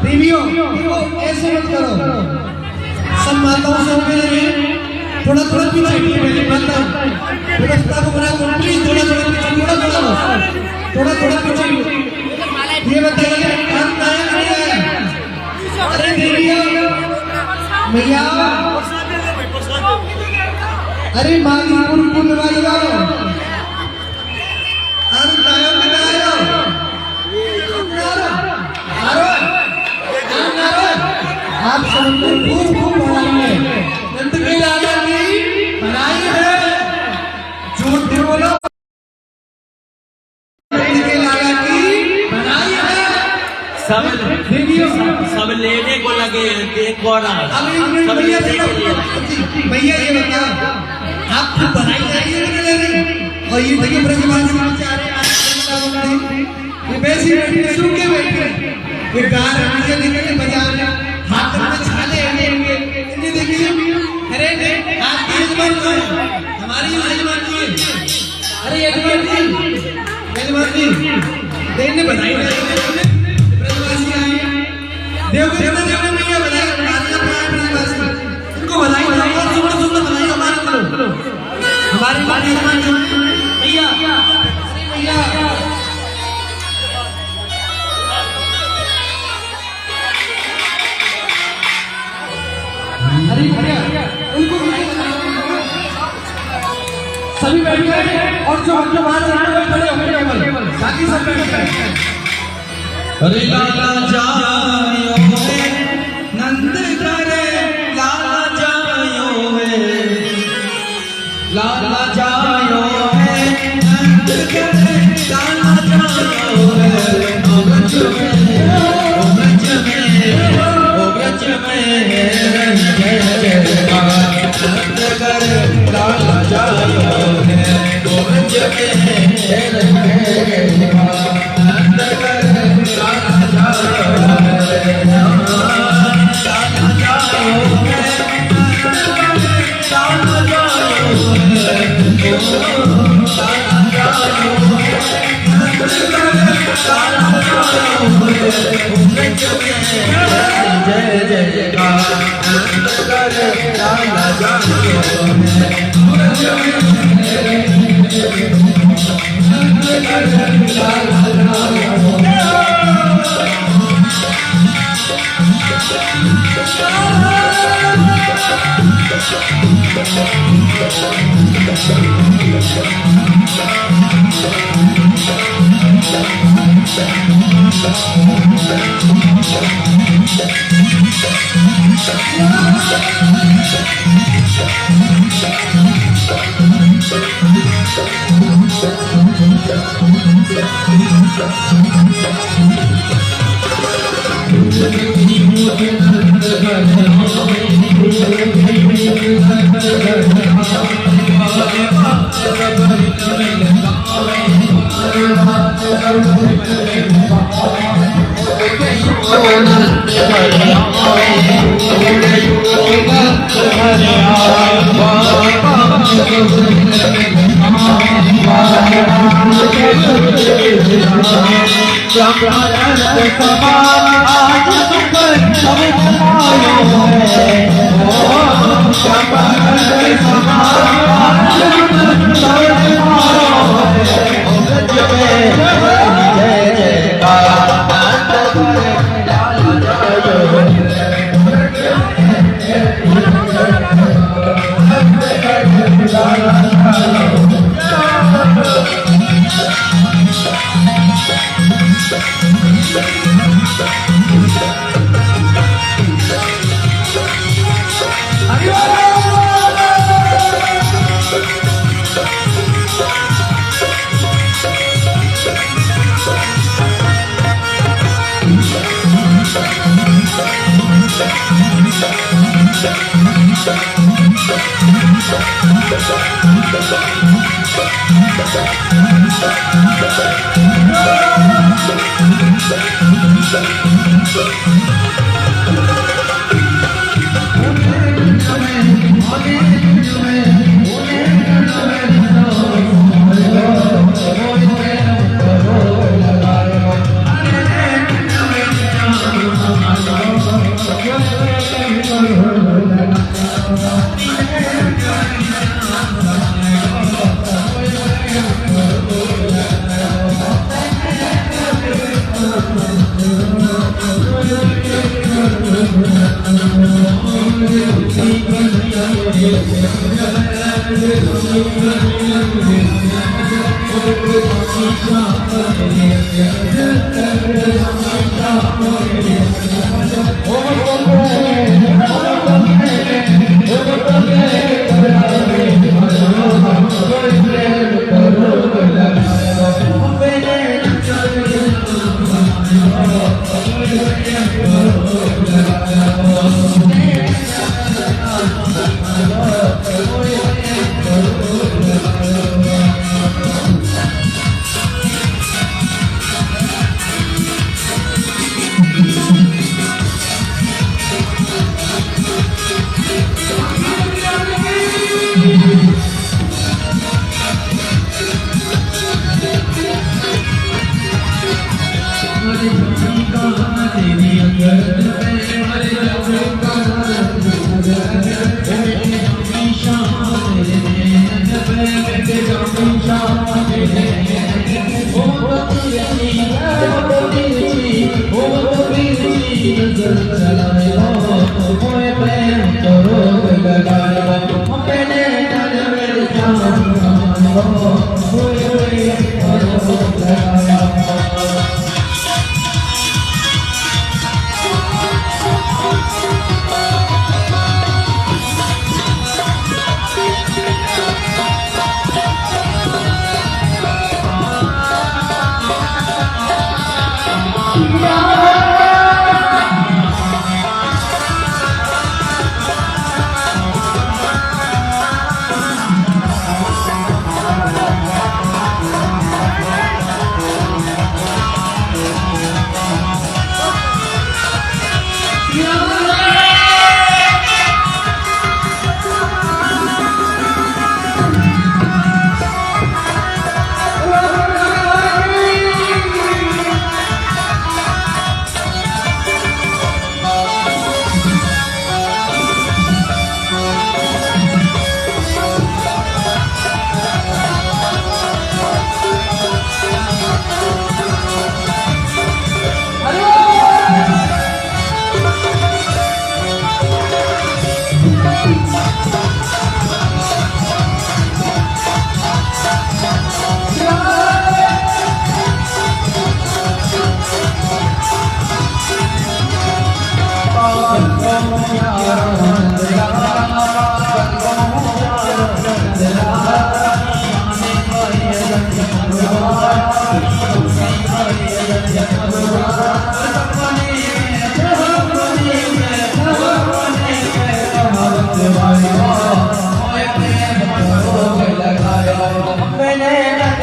प्रेमियों ऐसे मत करो, सब माताओं से होने लगे, थोड़ा थोड़ा पीछे पहले माता व्यवस्था को बना कंप्लीट, थोड़ा थोड़ा पीछे, थोड़ा थोड़ा पीछे। ये बताइए काम आया नहीं आया? अरे प्रेमियों भैया, अरे माली पुल वाली वालों आप सबको खूब खूब बधाई है। नंदगी राजा की बधाई है, झूठ नहीं बोलो। नंदगी राजा की बधाई है। सब लेने को लगे, एक और भैया ये बताओ, आपको बधाई चाहिए और ये भैया ब्रजमान ये वैसे बैठे सुन के बैठे, ये गा रहे हैं, बजा रहे हैं, हाथ में छाले होंगे, ये देखिए। अरे आपकी यजमान को, हमारी यजमान जी, अरे यजमान जी देने बधाई ब्रजवासी आए, देवगढ़ भैया बधाई, इनको बधाई और सुंदर बधाई हमारी यजमान जी भैया भैया। उनको सभी बैठ गए और जो बाहर खड़े हो गए, बाकी सब बैठ गए। अरे लाला जायो नंद करे, लाला जायो है, लाला जायो है नंद करे, लाला जायो है। ओ ब्रज में, ओ ब्रज में, ओ ब्रज में नंद करे, लाला जायो है। ओ ब्रज में नंद करे, लाला जायो है, लाला जायो है, लाला जायो है, लाला जायो है, लाला जायो है। जय जय जयकार नंद करे, लाला जायो है।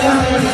हमारे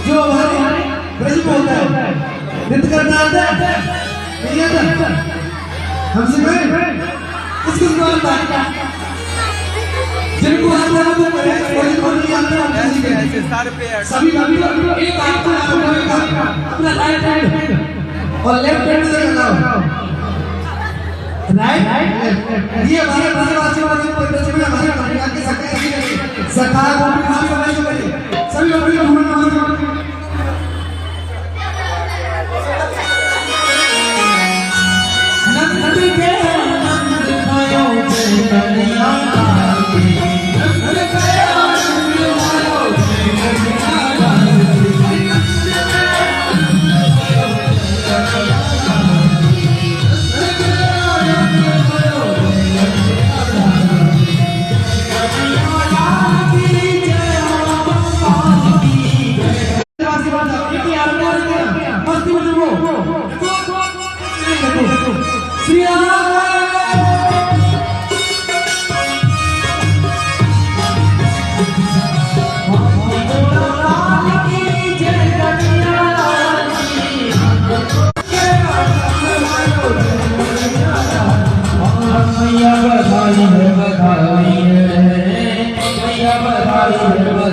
जो हमारे ब्रज में होता है नृत्य करना आता है नहीं आता हमसे किसको आता है जिनको आता है वो करे और जिनको नहीं आता है ऐसे सर पे सभी एक हाथ को अपना राइट हैंड और लेफ्ट हैंड से लगाओ राइट ये हमारे ब्रजवासी वाले ब्रज में हमारे कन्या के सखा को सभी अपनी घूमने नंद के आनंद खायो कन्या बधाई है